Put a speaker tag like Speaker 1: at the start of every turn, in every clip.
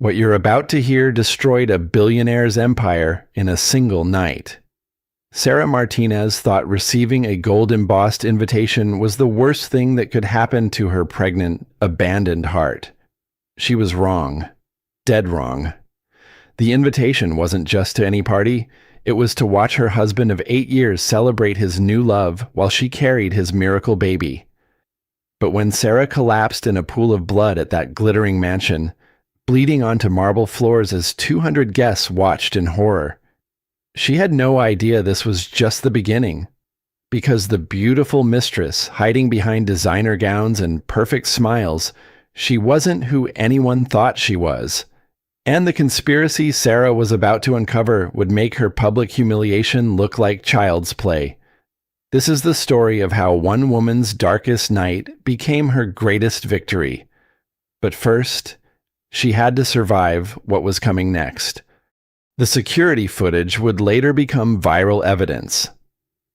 Speaker 1: What you're about to hear destroyed a billionaire's empire in a single night. Sarah Martinez thought receiving a gold-embossed invitation was the worst thing that could happen to her pregnant, abandoned heart. She was wrong. Dead wrong. The invitation wasn't just to any party. It was to watch her husband of 8 years celebrate his new love while she carried his miracle baby. But when Sarah collapsed in a pool of blood at that glittering mansion, bleeding onto marble floors as 200 guests watched in horror, she had no idea this was just the beginning, because the beautiful Mistress, hiding behind designer gowns and perfect smiles, she wasn't who anyone thought she was. And the conspiracy Sarah was about to uncover would make her public humiliation look like child's play. This is the story of how one woman's darkest night became her greatest victory. But first, she had to survive what was coming next. The security footage would later become viral evidence.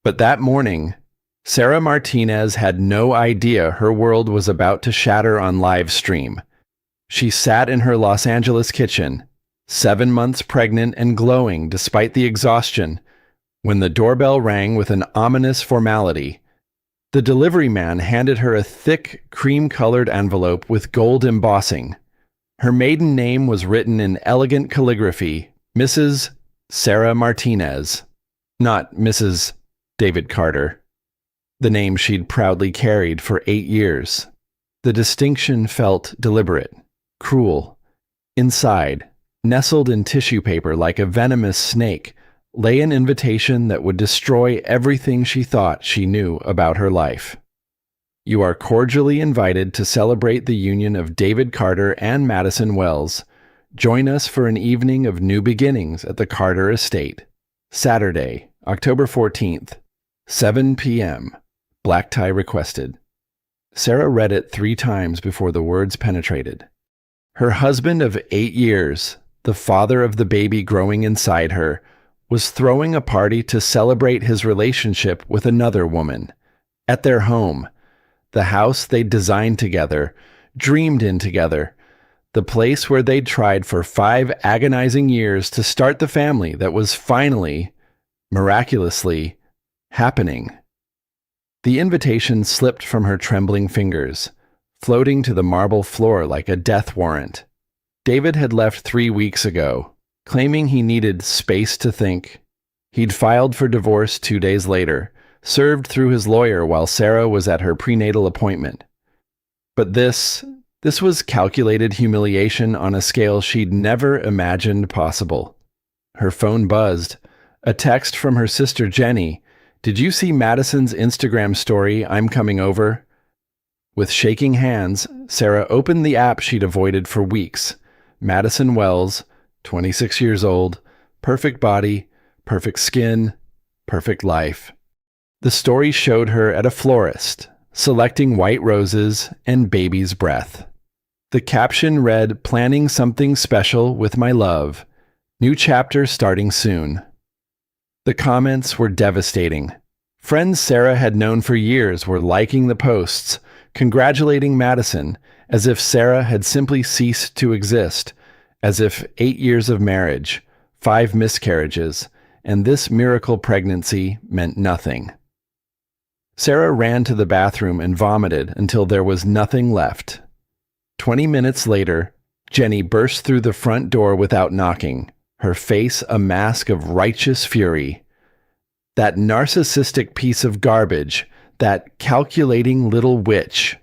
Speaker 1: But that morning, Sarah Martinez had no idea her world was about to shatter on live stream. She sat in her Los Angeles kitchen, 7 months pregnant and glowing despite the exhaustion, when the doorbell rang with an ominous formality. The delivery man handed her a thick, cream-colored envelope with gold embossing. Her maiden name was written in elegant calligraphy, Mrs. Sarah Martinez, not Mrs. David Carter, the name she'd proudly carried for 8 years. The distinction felt deliberate, cruel. Inside, nestled in tissue paper like a venomous snake, lay an invitation that would destroy everything she thought she knew about her life. You are cordially invited to celebrate the union of David Carter and Madison Wells. Join us for an evening of new beginnings at the Carter Estate. Saturday, October 14th, 7 p.m. Black tie requested. Sarah read it 3 times before the words penetrated. Her husband of 8 years, the father of the baby growing inside her, was throwing a party to celebrate his relationship with another woman. At their home, the house they'd designed together, dreamed in together, the place where they'd tried for 5 agonizing years to start the family that was finally, miraculously, happening. The invitation slipped from her trembling fingers, floating to the marble floor like a death warrant. David had left 3 weeks ago, claiming he needed space to think. He'd filed for divorce 2 days later, served through his lawyer while Sarah was at her prenatal appointment. But this was calculated humiliation on a scale she'd never imagined possible. Her phone buzzed. A text from her sister Jenny. "Did you see Madison's Instagram story, I'm coming over?" With shaking hands, Sarah opened the app she'd avoided for weeks. Madison Wells, 26 years old, perfect body, perfect skin, perfect life. The story showed her at a florist, selecting white roses and baby's breath. The caption read, "Planning something special with my love. New chapter starting soon." The comments were devastating. Friends Sarah had known for years were liking the posts, congratulating Madison, as if Sarah had simply ceased to exist, as if 8 years of marriage, 5 miscarriages, and this miracle pregnancy meant nothing. Sarah ran to the bathroom and vomited until there was nothing left. 20 minutes later, Jenny burst through the front door without knocking, her face a mask of righteous fury. That narcissistic piece of garbage, that calculating little witch.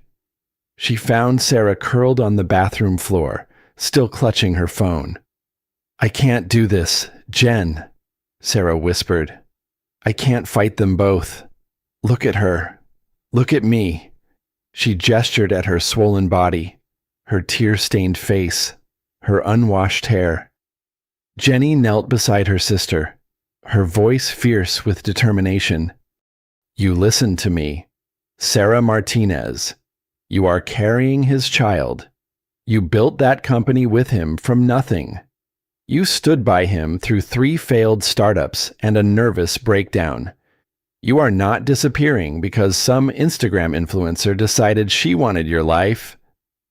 Speaker 1: She found Sarah curled on the bathroom floor, still clutching her phone. "I can't do this, Jen," Sarah whispered. "I can't fight them both. Look at her. Look at me." She gestured at her swollen body, her tear-stained face, her unwashed hair. Jenny knelt beside her sister, her voice fierce with determination. "You listened to me. Sarah Martinez. You are carrying his child. You built that company with him from nothing. You stood by him through 3 failed startups and a nervous breakdown. You are not disappearing because some Instagram influencer decided she wanted your life.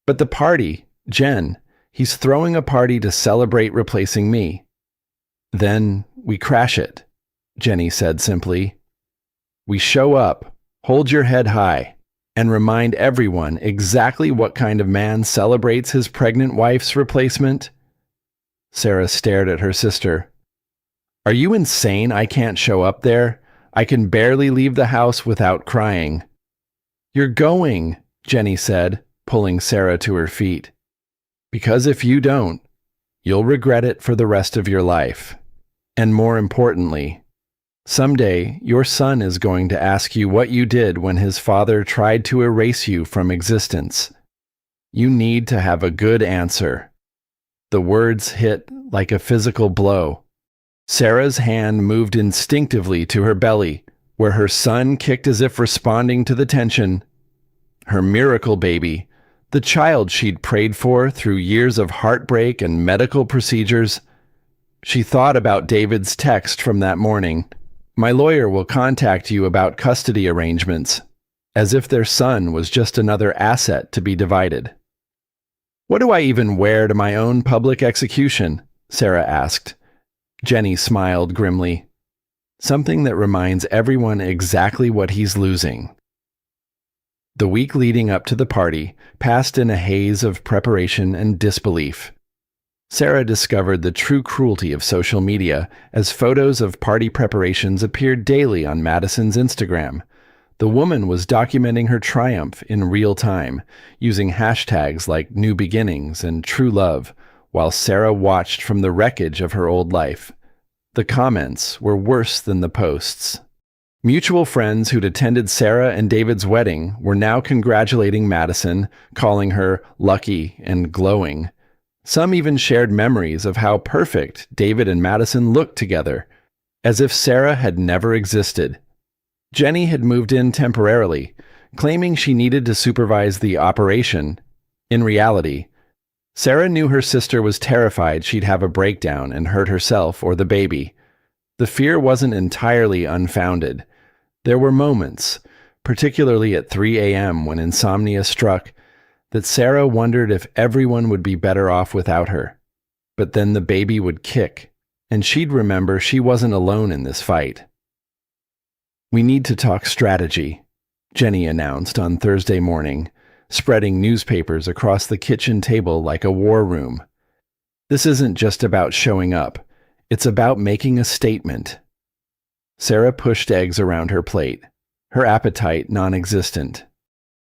Speaker 1: But the party, Jen, He's throwing a party to celebrate replacing me. Then we crash it, Jenny said simply. We show up, hold your head high, and remind everyone exactly what kind of man celebrates his pregnant wife's replacement. Sarah stared at her sister. Are you insane? I can't show up there. I can barely leave the house without crying. You're going, Jenny said, pulling Sarah to her feet. Because if you don't, you'll regret it for the rest of your life. And more importantly, someday your son is going to ask you what you did when his father tried to erase you from existence. You need to have a good answer. The words hit like a physical blow. Sarah's hand moved instinctively to her belly, where her son kicked as if responding to the tension. Her miracle baby, the child she'd prayed for through years of heartbreak and medical procedures. She thought about David's text from that morning. My lawyer will contact you about custody arrangements, as if their son was just another asset to be divided. What do I even wear to my own public execution? Sarah asked. Jenny smiled grimly. Something that reminds everyone exactly what he's losing. The week leading up to the party passed in a haze of preparation and disbelief. Sarah discovered the true cruelty of social media as photos of party preparations appeared daily on Madison's Instagram. The woman was documenting her triumph in real time, using hashtags like New Beginnings and True Love, while Sarah watched from the wreckage of her old life. The comments were worse than the posts. Mutual friends who'd attended Sarah and David's wedding were now congratulating Madison, calling her lucky and glowing. Some even shared memories of how perfect David and Madison looked together, as if Sarah had never existed. Jenny had moved in temporarily, claiming she needed to supervise the operation. In reality, Sarah knew her sister was terrified she'd have a breakdown and hurt herself or the baby. The fear wasn't entirely unfounded. There were moments, particularly at 3 a.m. when insomnia struck, that Sarah wondered if everyone would be better off without her. But then the baby would kick, and she'd remember she wasn't alone in this fight. We need to talk strategy, Jenny announced on Thursday morning, spreading newspapers across the kitchen table like a war room. This isn't just about showing up. It's about making a statement. Sarah pushed eggs around her plate, her appetite non-existent.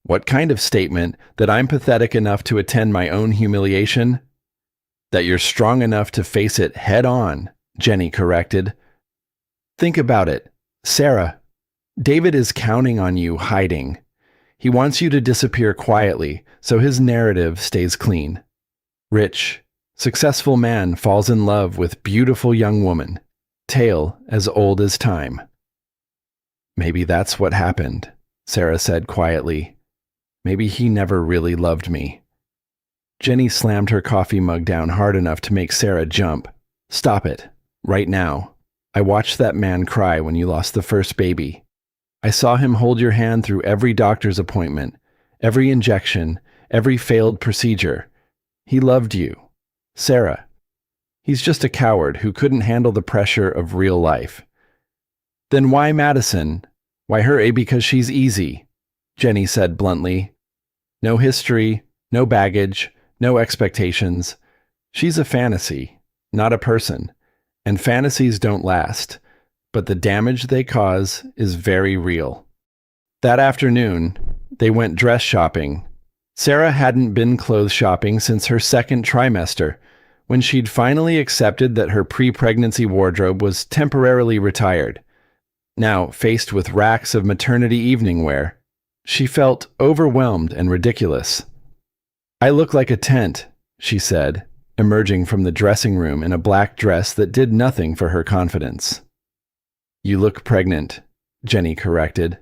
Speaker 1: What kind of statement? That I'm pathetic enough to attend my own humiliation? That you're strong enough to face it head on, Jenny corrected. Think about it, Sarah. David is counting on you hiding. He wants you to disappear quietly so his narrative stays clean. Rich, successful man falls in love with beautiful young woman. Tale as old as time. Maybe that's what happened, Sarah said quietly. Maybe he never really loved me. Jenny slammed her coffee mug down hard enough to make Sarah jump. Stop it, right now. I watched that man cry when you lost the first baby. I saw him hold your hand through every doctor's appointment, every injection, every failed procedure. He loved you. Sarah. He's just a coward who couldn't handle the pressure of real life. Then why Madison? Why her? Because she's easy, Jenny said bluntly. No history, no baggage, no expectations. She's a fantasy, not a person. And fantasies don't last, but the damage they cause is very real. That afternoon, they went dress shopping. Sarah hadn't been clothes shopping since her second trimester, when she'd finally accepted that her pre-pregnancy wardrobe was temporarily retired. Now, faced with racks of maternity evening wear, she felt overwhelmed and ridiculous. I look like a tent, she said, emerging from the dressing room in a black dress that did nothing for her confidence. You look pregnant, Jenny corrected.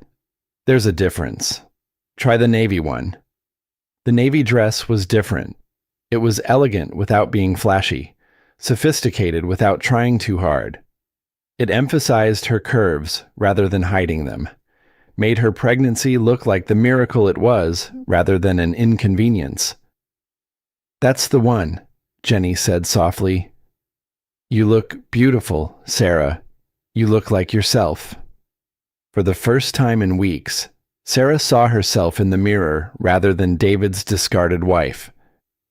Speaker 1: There's a difference. Try the navy one. The navy dress was different. It was elegant without being flashy, sophisticated without trying too hard. It emphasized her curves rather than hiding them, made her pregnancy look like the miracle it was rather than an inconvenience. That's the one, Jenny said softly. "You look beautiful, Sarah. You look like yourself." For the first time in weeks, Sarah saw herself in the mirror rather than David's discarded wife.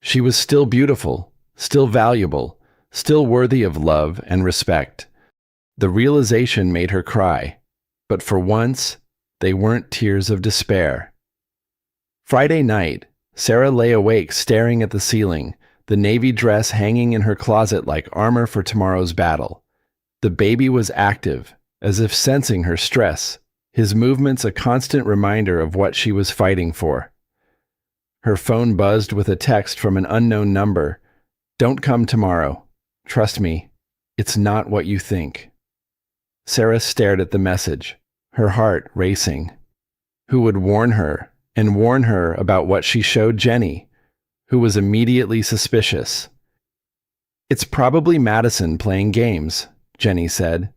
Speaker 1: She was still beautiful, still valuable, still worthy of love and respect. The realization made her cry, but for once, they weren't tears of despair. Friday night, Sarah lay awake staring at the ceiling, the navy dress hanging in her closet like armor for tomorrow's battle. The baby was active, as if sensing her stress, his movements a constant reminder of what she was fighting for. Her phone buzzed with a text from an unknown number. "Don't come tomorrow. Trust me, it's not what you think." Sarah stared at the message, her heart racing. Who would warn her, and warn her about what she showed Jenny, who was immediately suspicious? "It's probably Madison playing games," Jenny said.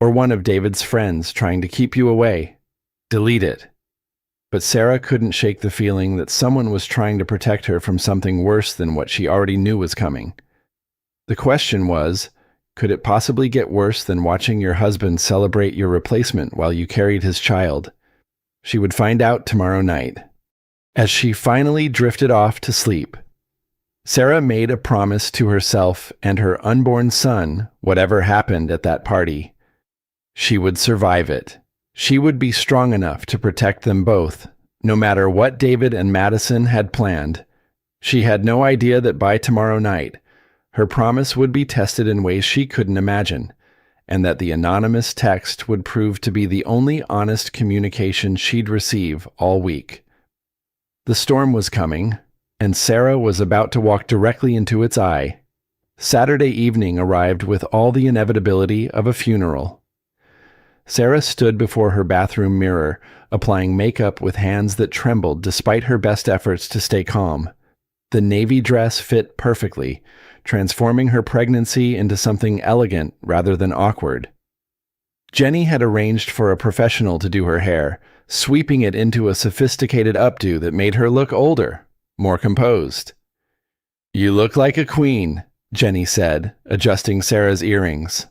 Speaker 1: "Or one of David's friends trying to keep you away. Delete it." But Sarah couldn't shake the feeling that someone was trying to protect her from something worse than what she already knew was coming. The question was, could it possibly get worse than watching your husband celebrate your replacement while you carried his child? She would find out tomorrow night. As she finally drifted off to sleep, Sarah made a promise to herself and her unborn son, whatever happened at that party. She would survive it. She would be strong enough to protect them both, no matter what David and Madison had planned. She had no idea that by tomorrow night, her promise would be tested in ways she couldn't imagine, and that the anonymous text would prove to be the only honest communication she'd receive all week. The storm was coming, and Sarah was about to walk directly into its eye. Saturday evening arrived with all the inevitability of a funeral. Sarah stood before her bathroom mirror, applying makeup with hands that trembled despite her best efforts to stay calm. The navy dress fit perfectly, transforming her pregnancy into something elegant rather than awkward. Jenny had arranged for a professional to do her hair, sweeping it into a sophisticated updo that made her look older, more composed. "You look like a queen," Jenny said, adjusting Sarah's earrings.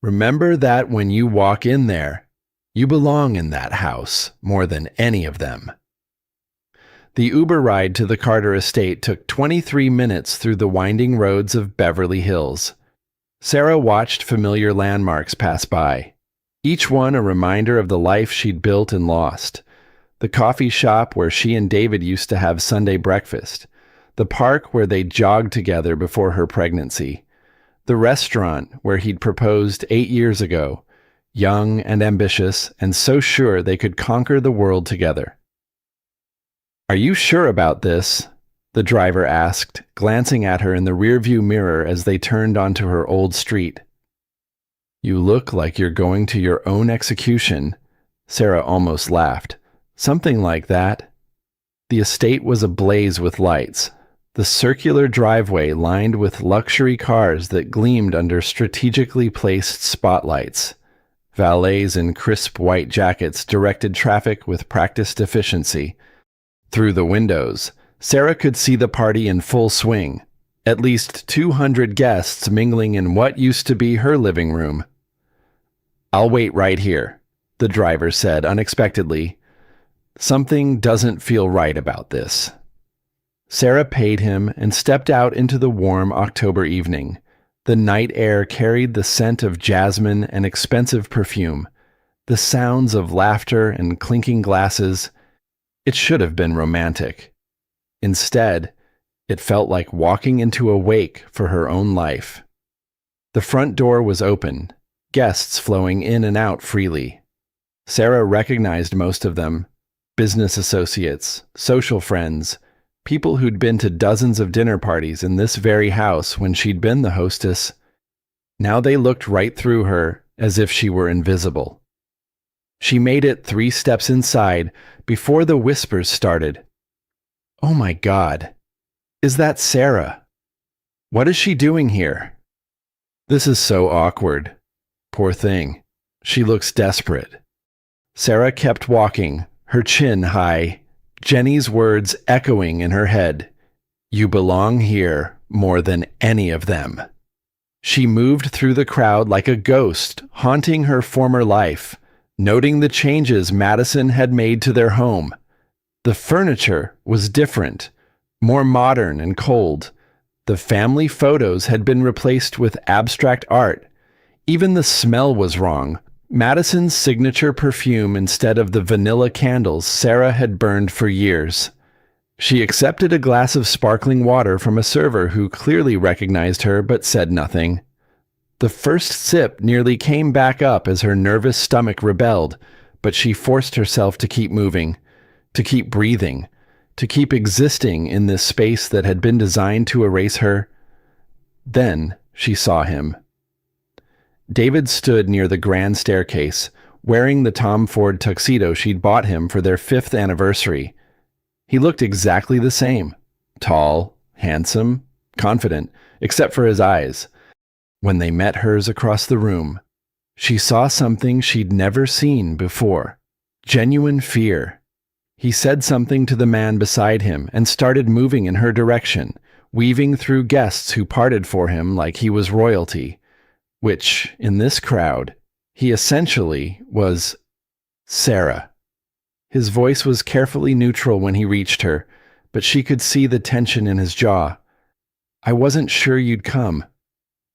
Speaker 1: "Remember that when you walk in there, you belong in that house more than any of them." The Uber ride to the Carter estate took 23 minutes through the winding roads of Beverly Hills. Sarah watched familiar landmarks pass by, each one a reminder of the life she'd built and lost. The coffee shop where she and David used to have Sunday breakfast, the park where they jogged together before her pregnancy, the restaurant where he'd proposed 8 years ago, young and ambitious and so sure they could conquer the world together. "Are you sure about this?" the driver asked, glancing at her in the rearview mirror as they turned onto her old street. "You look like you're going to your own execution," Sarah almost laughed. "Something like that." The estate was ablaze with lights, the circular driveway lined with luxury cars that gleamed under strategically placed spotlights. Valets in crisp white jackets directed traffic with practiced efficiency. Through the windows, Sarah could see the party in full swing, at least 200 guests mingling in what used to be her living room. "I'll wait right here," the driver said unexpectedly. "Something doesn't feel right about this." Sarah paid him and stepped out into the warm October evening. The night air carried the scent of jasmine and expensive perfume, the sounds of laughter and clinking glasses. It should have been romantic. Instead, it felt like walking into a wake for her own life. The front door was open, guests flowing in and out freely. Sarah recognized most of them: business associates, social friends, people who'd been to dozens of dinner parties in this very house when she'd been the hostess. Now they looked right through her as if she were invisible. She made it 3 steps inside before the whispers started. "Oh my God, is that Sarah? What is she doing here? This is so awkward. Poor thing. She looks desperate." Sarah kept walking, her chin high, Jenny's words echoing in her head. "You belong here more than any of them. She moved through the crowd like a ghost, haunting her former life, noting the changes Madison had made to their home. The furniture was different, more modern and cold. The family photos had been replaced with abstract art. Even the smell was wrong. Madison's signature perfume instead of the vanilla candles Sarah had burned for years. She accepted a glass of sparkling water from a server who clearly recognized her but said nothing. The first sip nearly came back up as her nervous stomach rebelled, but she forced herself to keep moving, to keep breathing, to keep existing in this space that had been designed to erase her. Then she saw him. David stood near the grand staircase, wearing the Tom Ford tuxedo she'd bought him for their 5th anniversary. He looked exactly the same. Tall, handsome, confident, except for his eyes. When they met hers across the room, she saw something she'd never seen before. Genuine fear. He said something to the man beside him and started moving in her direction, weaving through guests who parted for him like he was royalty. Which, in this crowd, he essentially was Sarah. His voice was carefully neutral when he reached her, but she could see the tension in his jaw. "I wasn't sure you'd come.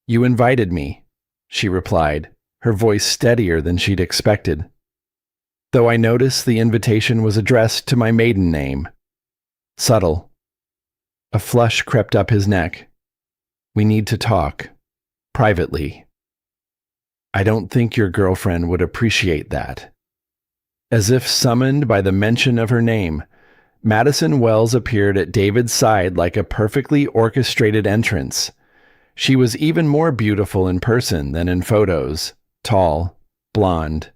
Speaker 1: You invited me," she replied, her voice steadier than she'd expected. "Though I noticed the invitation was addressed to my maiden name." Subtle. A flush crept up his neck. "We need to talk. Privately. I don't think your girlfriend would appreciate that." As if summoned by the mention of her name, Madison Wells appeared at David's side like a perfectly orchestrated entrance. She was even more beautiful in person than in photos, tall, blonde,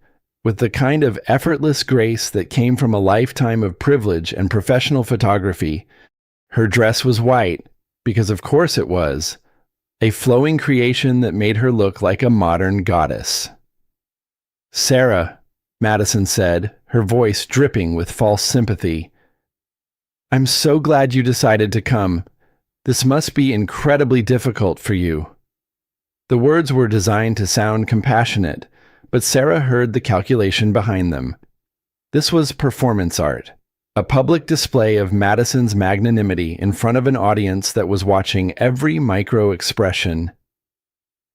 Speaker 1: with the kind of effortless grace that came from a lifetime of privilege and professional photography. Her dress was white, because of course it was, a flowing creation that made her look like a modern goddess. "Sarah," Madison said, her voice dripping with false sympathy, "I'm so glad you decided to come. This must be incredibly difficult for you." The words were designed to sound compassionate, but Sarah heard the calculation behind them. This was performance art, a public display of Madison's magnanimity in front of an audience that was watching every micro-expression.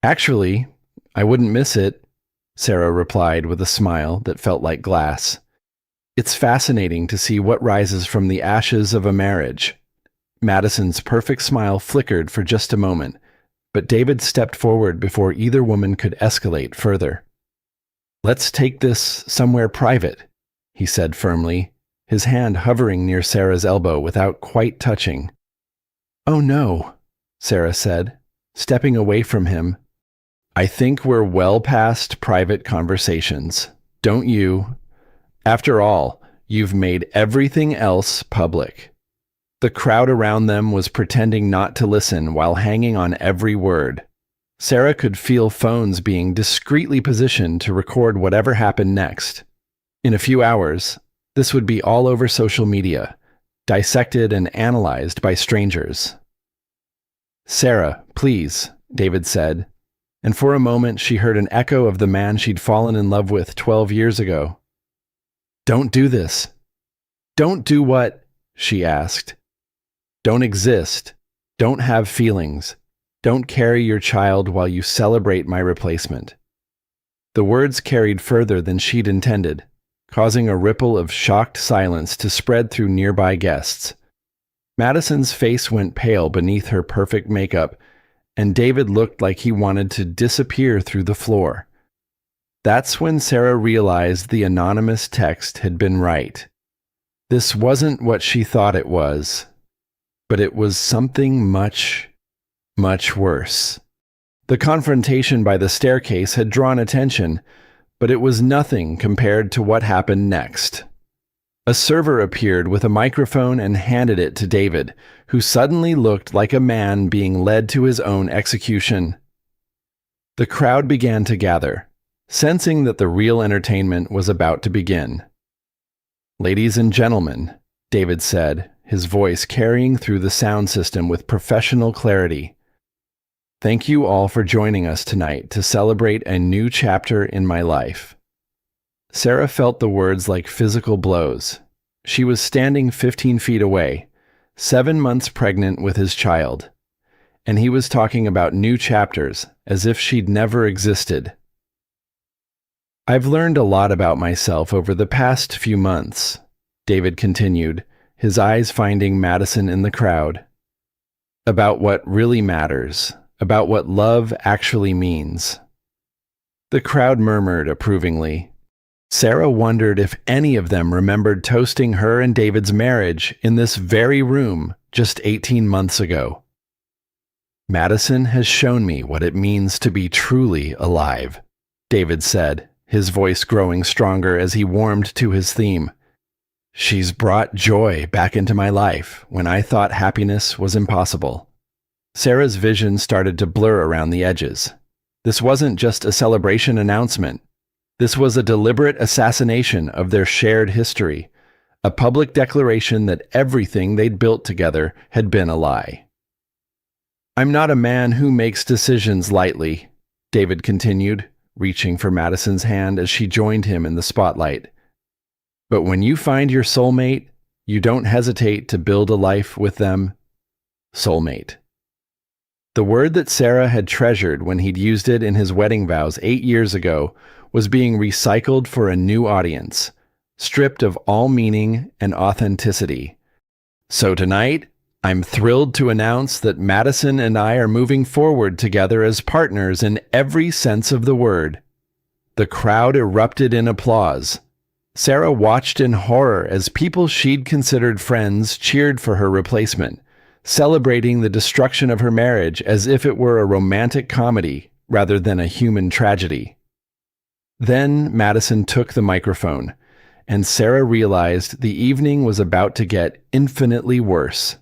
Speaker 1: "Actually, I wouldn't miss it," Sarah replied with a smile that felt like glass. "It's fascinating to see what rises from the ashes of a marriage." Madison's perfect smile flickered for just a moment, but David stepped forward before either woman could escalate further. "Let's take this somewhere private," he said firmly, his hand hovering near Sarah's elbow without quite touching. "Oh no," Sarah said, stepping away from him. "I think we're well past private conversations, don't you? After all, you've made everything else public." The crowd around them was pretending not to listen while hanging on every word. Sarah could feel phones being discreetly positioned to record whatever happened next. In a few hours, this would be all over social media, dissected and analyzed by strangers. "Sarah, please," David said, and for a moment she heard an echo of the man she'd fallen in love with 12 years ago. "Don't do this." "Don't do what?" she asked. "Don't exist. Don't have feelings. Don't carry your child while you celebrate my replacement." The words carried further than she'd intended, causing a ripple of shocked silence to spread through nearby guests. Madison's face went pale beneath her perfect makeup, and David looked like he wanted to disappear through the floor. That's when Sarah realized the anonymous text had been right. This wasn't what she thought it was, but it was something much, much worse. The confrontation by the staircase had drawn attention, but it was nothing compared to what happened next. A server appeared with a microphone and handed it to David, who suddenly looked like a man being led to his own execution. The crowd began to gather, sensing that the real entertainment was about to begin. "Ladies and gentlemen," David said, his voice carrying through the sound system with professional clarity. Thank you all for joining us tonight to celebrate a new chapter in my life. Sarah felt the words like physical blows. She was standing 15 feet away, 7 months pregnant with his child, and he was talking about new chapters as if she'd never existed. I've learned a lot about myself over the past few months, David continued, his eyes finding Madison in the crowd. About what really matters, about what love actually means. The crowd murmured approvingly. Sarah wondered if any of them remembered toasting her and David's marriage in this very room just 18 months ago. Madison has shown me what it means to be truly alive, David said, his voice growing stronger as he warmed to his theme. She's brought joy back into my life when I thought happiness was impossible. Sarah's vision started to blur around the edges. This wasn't just a celebration announcement. This was a deliberate assassination of their shared history, a public declaration that everything they'd built together had been a lie. I'm not a man who makes decisions lightly, David continued, reaching for Madison's hand as she joined him in the spotlight. But when you find your soulmate, you don't hesitate to build a life with them. Soulmate. The word that Sarah had treasured when he'd used it in his wedding vows 8 years ago was being recycled for a new audience, stripped of all meaning and authenticity. So tonight, I'm thrilled to announce that Madison and I are moving forward together as partners in every sense of the word. The crowd erupted in applause. Sarah watched in horror as people she'd considered friends cheered for her replacement, celebrating the destruction of her marriage as if it were a romantic comedy rather than a human tragedy. Then Madison took the microphone, and Sarah realized the evening was about to get infinitely worse.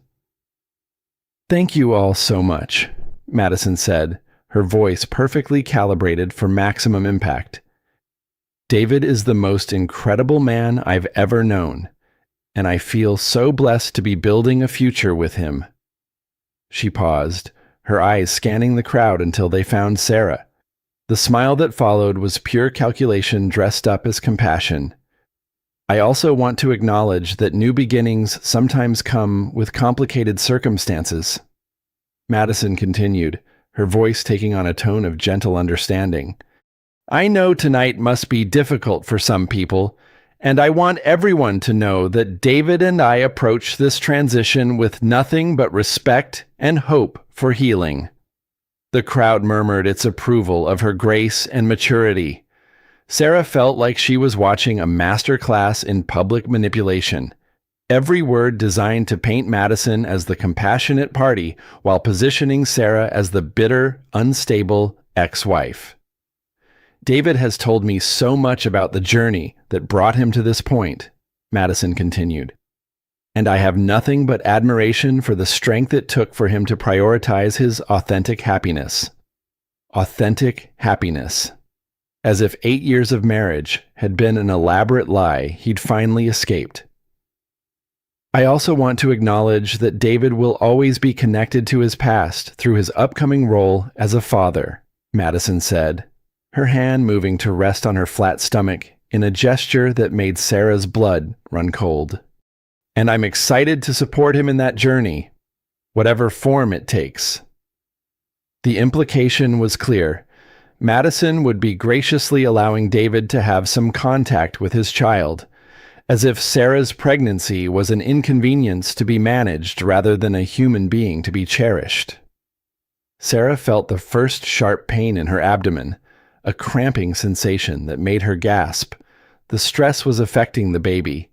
Speaker 1: Thank you all so much, Madison said, her voice perfectly calibrated for maximum impact. David is the most incredible man I've ever known, and I feel so blessed to be building a future with him. She paused, her eyes scanning the crowd until they found Sarah. The smile that followed was pure calculation dressed up as compassion. I also want to acknowledge that new beginnings sometimes come with complicated circumstances. Madison continued, her voice taking on a tone of gentle understanding. I know tonight must be difficult for some people, and I want everyone to know that David and I approach this transition with nothing but respect and hope for healing. The crowd murmured its approval of her grace and maturity. Sarah felt like she was watching a master class in public manipulation, every word designed to paint Madison as the compassionate party while positioning Sarah as the bitter, unstable ex-wife. David has told me so much about the journey that brought him to this point, Madison continued. And I have nothing but admiration for the strength it took for him to prioritize his authentic happiness. Authentic happiness. As if 8 years of marriage had been an elaborate lie he'd finally escaped. I also want to acknowledge that David will always be connected to his past through his upcoming role as a father, Madison said, her hand moving to rest on her flat stomach in a gesture that made Sarah's blood run cold. And I'm excited to support him in that journey, whatever form it takes. The implication was clear. Madison would be graciously allowing David to have some contact with his child, as if Sarah's pregnancy was an inconvenience to be managed rather than a human being to be cherished. Sarah felt the first sharp pain in her abdomen, a cramping sensation that made her gasp. The stress was affecting the baby,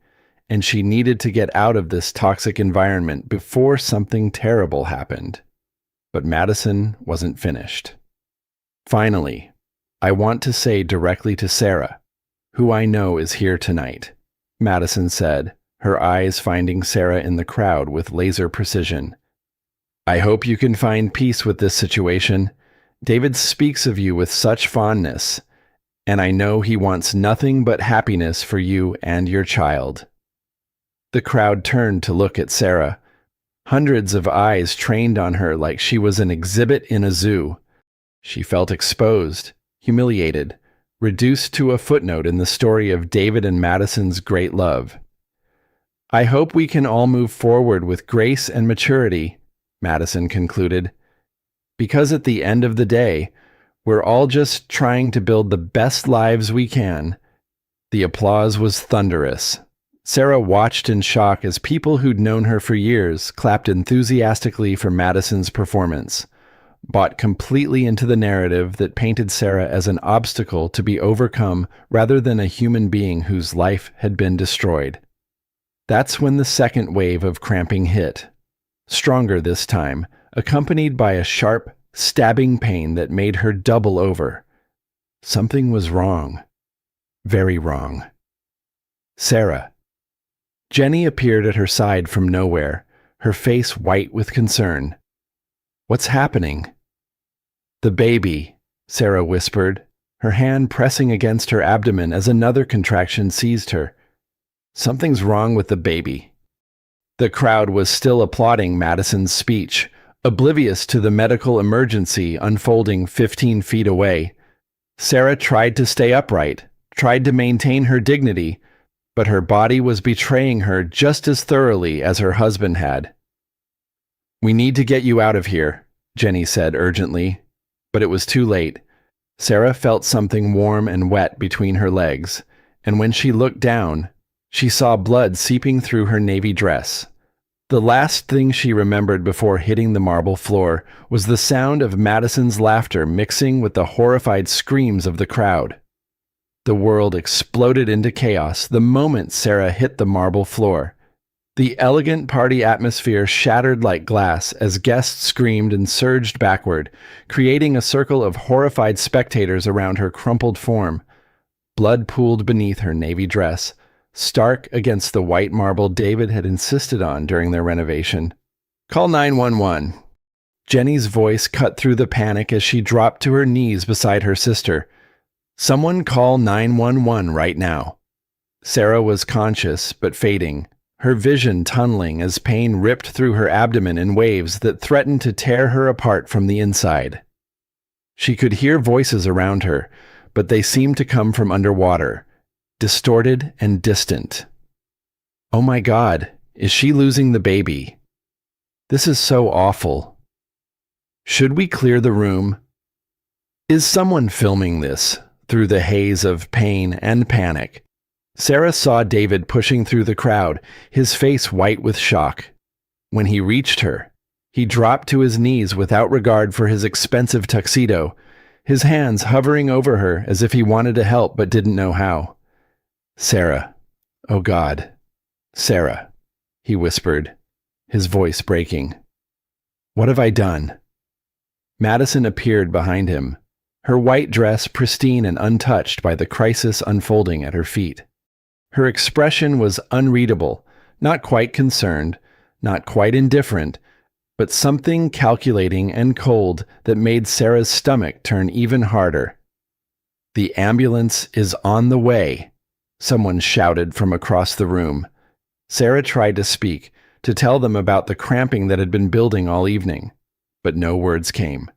Speaker 1: and she needed to get out of this toxic environment before something terrible happened. But Madison wasn't finished. Finally, I want to say directly to Sarah, who I know is here tonight, Madison said, her eyes finding Sarah in the crowd with laser precision. I hope you can find peace with this situation. David speaks of you with such fondness, and I know he wants nothing but happiness for you and your child. The crowd turned to look at Sarah. Hundreds of eyes trained on her like she was an exhibit in a zoo. She felt exposed, humiliated, reduced to a footnote in the story of David and Madison's great love. "I hope we can all move forward with grace and maturity," Madison concluded, "because at the end of the day, we're all just trying to build the best lives we can." The applause was thunderous. Sarah watched in shock as people who'd known her for years clapped enthusiastically for Madison's performance, bought completely into the narrative that painted Sarah as an obstacle to be overcome rather than a human being whose life had been destroyed. That's when the second wave of cramping hit. Stronger this time, accompanied by a sharp, stabbing pain that made her double over. Something was wrong. Very wrong. "Sarah." Jenny appeared at her side from nowhere, her face white with concern. "What's happening?" "The baby," Sarah whispered, her hand pressing against her abdomen as another contraction seized her. "Something's wrong with the baby." The crowd was still applauding Madison's speech, oblivious to the medical emergency unfolding 15 feet away. Sarah tried to stay upright, tried to maintain her dignity, but her body was betraying her just as thoroughly as her husband had. "We need to get you out of here," Jenny said urgently, but it was too late. Sarah felt something warm and wet between her legs, and when she looked down, she saw blood seeping through her navy dress. The last thing she remembered before hitting the marble floor was the sound of Madison's laughter mixing with the horrified screams of the crowd. The world exploded into chaos the moment Sarah hit the marble floor. The elegant party atmosphere shattered like glass as guests screamed and surged backward, creating a circle of horrified spectators around her crumpled form. Blood pooled beneath her navy dress, stark against the white marble David had insisted on during their renovation. "Call 911. Jenny's voice cut through the panic as she dropped to her knees beside her sister. "Someone call 911 right now." Sarah was conscious but fading, her vision tunneling as pain ripped through her abdomen in waves that threatened to tear her apart from the inside. She could hear voices around her, but they seemed to come from underwater, distorted and distant. "Oh my God, is she losing the baby? This is so awful. Should we clear the room? Is someone filming this?" Through the haze of pain and panic, Sarah saw David pushing through the crowd, his face white with shock. When he reached her, he dropped to his knees without regard for his expensive tuxedo, his hands hovering over her as if he wanted to help but didn't know how. "Sarah, oh God, Sarah," he whispered, his voice breaking. "What have I done?" Madison appeared behind him, her white dress pristine and untouched by the crisis unfolding at her feet. Her expression was unreadable, not quite concerned, not quite indifferent, but something calculating and cold that made Sarah's stomach turn even harder. "The ambulance is on the way," someone shouted from across the room. Sarah tried to speak, to tell them about the cramping that had been building all evening, but no words came.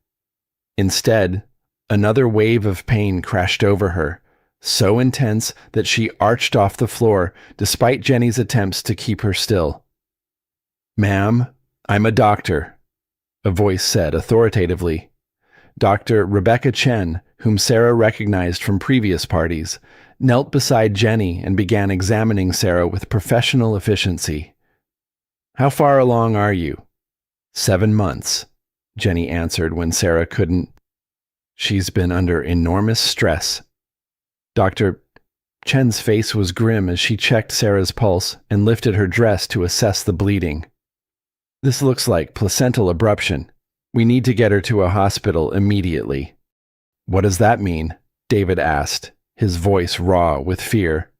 Speaker 1: Instead, another wave of pain crashed over her, so intense that she arched off the floor despite Jenny's attempts to keep her still. "Ma'am, I'm a doctor," a voice said authoritatively. Dr. Rebecca Chen, whom Sarah recognized from previous parties, knelt beside Jenny and began examining Sarah with professional efficiency. "How far along are you?" "7 months," Jenny answered when Sarah couldn't. "She's been under enormous stress." Dr. Chen's face was grim as she checked Sarah's pulse and lifted her dress to assess the bleeding. "This looks like placental abruption. We need to get her to a hospital immediately." "What does that mean?" David asked, his voice raw with fear.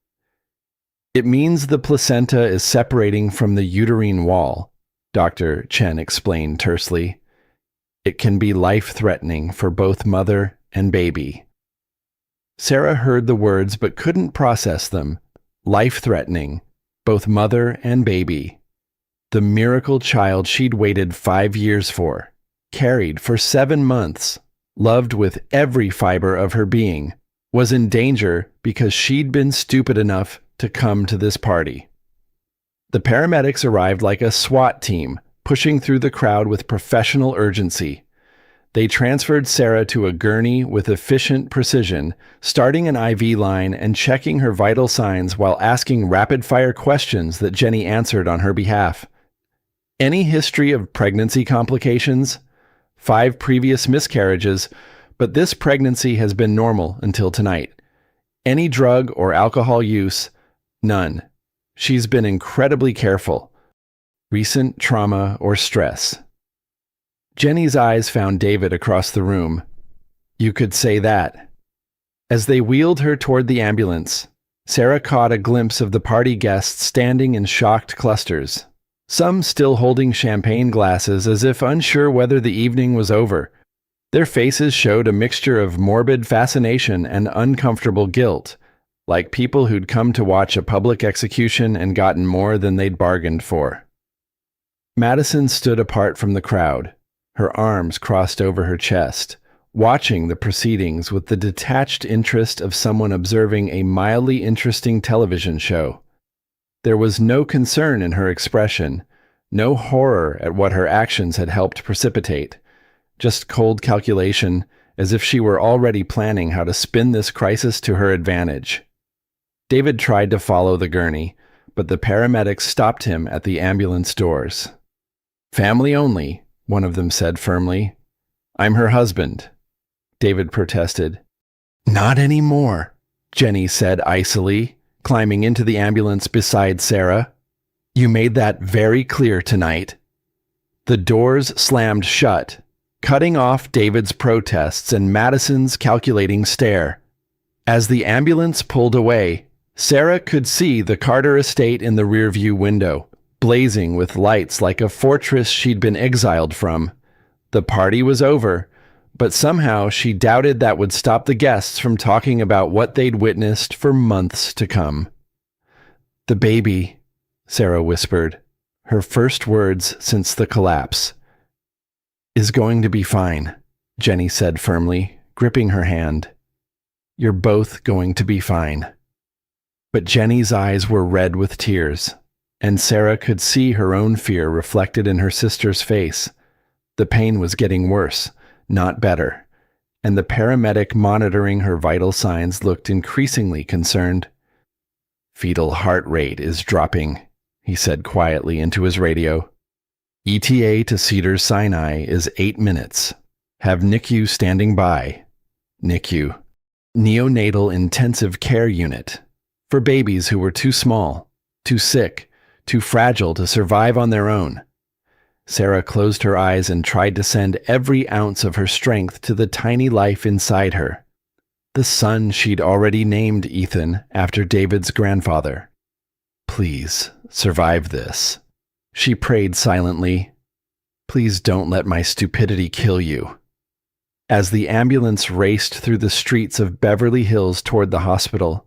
Speaker 1: "It means the placenta is separating from the uterine wall," Dr. Chen explained tersely. "It can be life-threatening for both mother and baby." Sarah heard the words but couldn't process them. Life-threatening, both mother and baby. The miracle child she'd waited 5 years for, carried for 7 months, loved with every fiber of her being, was in danger because she'd been stupid enough to come to this party. The paramedics arrived like a SWAT team, pushing through the crowd with professional urgency. They transferred Sarah to a gurney with efficient precision, starting an IV line and checking her vital signs while asking rapid-fire questions that Jenny answered on her behalf. Any history of pregnancy complications? 5 previous miscarriages, but this pregnancy has been normal until tonight. Any drug or alcohol use? None. She's been incredibly careful. Recent trauma or stress? Jenny's eyes found David across the room. You could say that. As they wheeled her toward the ambulance, Sarah caught a glimpse of the party guests standing in shocked clusters, some still holding champagne glasses as if unsure whether the evening was over. Their faces showed a mixture of morbid fascination and uncomfortable guilt, like people who'd come to watch a public execution and gotten more than they'd bargained for. Madison stood apart from the crowd, her arms crossed over her chest, watching the proceedings with the detached interest of someone observing a mildly interesting television show. There was no concern in her expression, no horror at what her actions had helped precipitate, just cold calculation, as if she were already planning how to spin this crisis to her advantage. David tried to follow the gurney, but the paramedics stopped him at the ambulance doors. "Family only," one of them said firmly. "I'm her husband," David protested. "Not anymore," Jenny said icily, climbing into the ambulance beside Sarah. "You made that very clear tonight." The doors slammed shut, cutting off David's protests and Madison's calculating stare. As the ambulance pulled away, Sarah could see the Carter estate in the rearview window, blazing with lights like a fortress she'd been exiled from. The party was over, but somehow she doubted that would stop the guests from talking about what they'd witnessed for months to come. "The baby," Sarah whispered, her first words since the collapse. "Is going to be fine," Jenny said firmly, gripping her hand. "You're both going to be fine." But Jenny's eyes were red with tears, and Sarah could see her own fear reflected in her sister's face. The pain was getting worse, not better, and the paramedic monitoring her vital signs looked increasingly concerned. "Fetal heart rate is dropping," he said quietly into his radio. "ETA to Cedars-Sinai is 8 minutes. Have NICU standing by." NICU. Neonatal Intensive Care Unit. For babies who were too small, too sick, too fragile to survive on their own. Sarah closed her eyes and tried to send every ounce of her strength to the tiny life inside her. The son she'd already named Ethan after David's grandfather. "Please, survive this," she prayed silently. "Please don't let my stupidity kill you." As the ambulance raced through the streets of Beverly Hills toward the hospital,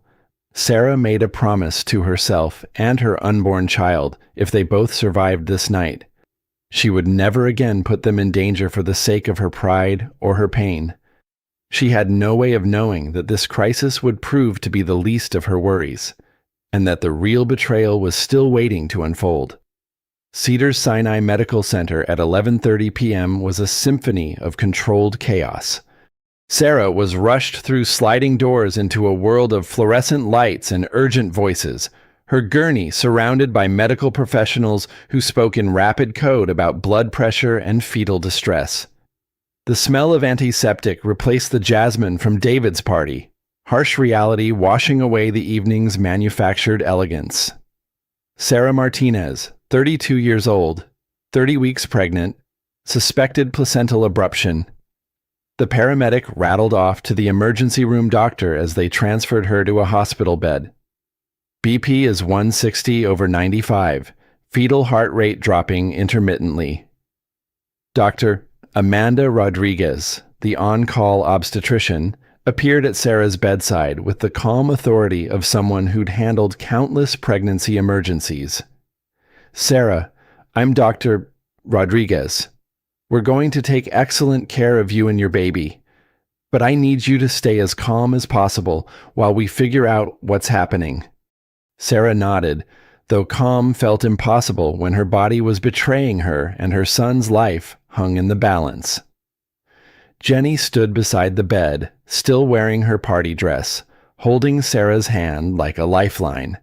Speaker 1: Sarah made a promise to herself and her unborn child if they both survived this night. She would never again put them in danger for the sake of her pride or her pain. She had no way of knowing that this crisis would prove to be the least of her worries, and that the real betrayal was still waiting to unfold. Cedars-Sinai Medical Center at 11:30 p.m. was a symphony of controlled chaos. Sarah was rushed through sliding doors into a world of fluorescent lights and urgent voices, her gurney surrounded by medical professionals who spoke in rapid code about blood pressure and fetal distress. The smell of antiseptic replaced the jasmine from David's party, harsh reality washing away the evening's manufactured elegance. Sarah Martinez, 32 years old, 30 weeks pregnant, suspected placental abruption. The paramedic rattled off to the emergency room doctor as they transferred her to a hospital bed. BP is 160/95, fetal heart rate dropping intermittently. Dr. Amanda Rodriguez, the on-call obstetrician, appeared at Sarah's bedside with the calm authority of someone who'd handled countless pregnancy emergencies. "Sarah, I'm Dr. Rodriguez. We're going to take excellent care of you and your baby, but I need you to stay as calm as possible while we figure out what's happening." Sarah nodded, though calm felt impossible when her body was betraying her and her son's life hung in the balance. Jenny stood beside the bed, still wearing her party dress, holding Sarah's hand like a lifeline.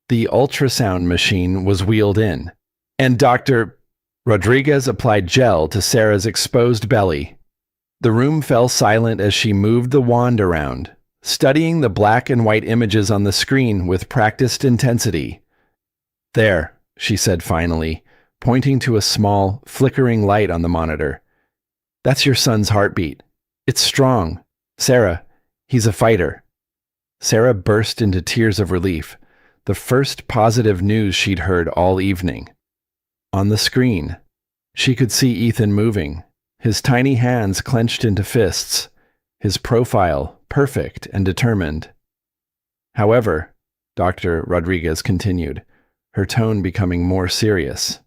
Speaker 1: The ultrasound machine was wheeled in, and Dr. Rodriguez applied gel to Sarah's exposed belly. The room fell silent as she moved the wand around, studying the black and white images on the screen with practiced intensity. "There," she said finally, pointing to a small, flickering light on the monitor. "That's your son's heartbeat. It's strong. Sarah, he's a fighter." Sarah burst into tears of relief, the first positive news she'd heard all evening. On the screen, she could see Ethan moving, his tiny hands clenched into fists, his profile perfect and determined. "However," Dr. Rodriguez continued, her tone becoming more serious,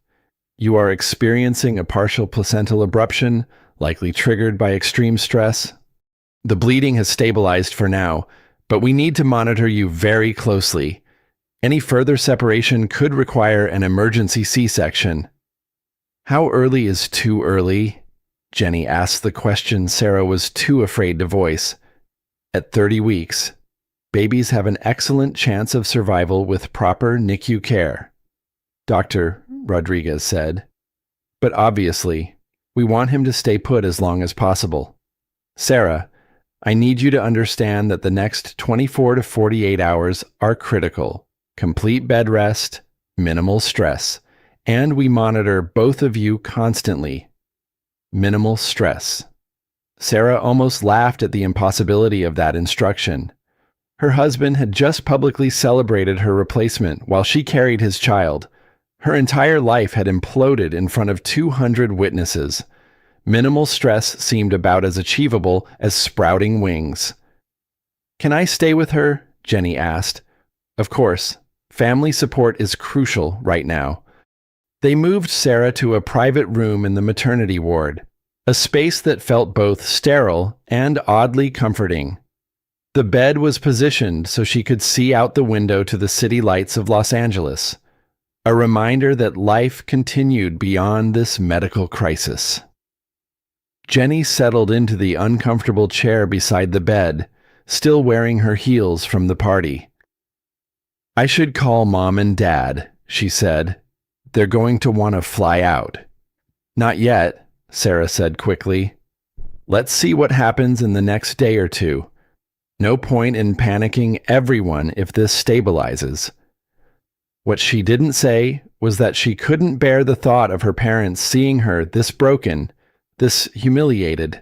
Speaker 1: "you are experiencing a partial placental abruption, likely triggered by extreme stress. The bleeding has stabilized for now, but we need to monitor you very closely. Any further separation could require an emergency C-section." "How early is too early?" Jenny asked the question Sarah was too afraid to voice. "At 30 weeks, babies have an excellent chance of survival with proper NICU care," Dr. Rodriguez said. "But obviously, we want him to stay put as long as possible. Sarah, I need you to understand that the next 24 to 48 hours are critical. Complete bed rest, minimal stress, and we monitor both of you constantly. Minimal stress." Sarah almost laughed at the impossibility of that instruction. Her husband had just publicly celebrated her replacement while she carried his child. Her entire life had imploded in front of 200 witnesses. Minimal stress seemed about as achievable as sprouting wings. "Can I stay with her?" Jenny asked. "Of course, family support is crucial right now." They moved Sarah to a private room in the maternity ward, a space that felt both sterile and oddly comforting. The bed was positioned so she could see out the window to the city lights of Los Angeles, a reminder that life continued beyond this medical crisis. Jenny settled into the uncomfortable chair beside the bed, still wearing her heels from the party. "I should call Mom and Dad," she said. "They're going to want to fly out." "Not yet," Sarah said quickly. "Let's see what happens in the next day or two. No point in panicking everyone if this stabilizes." What she didn't say was that she couldn't bear the thought of her parents seeing her this broken, this humiliated.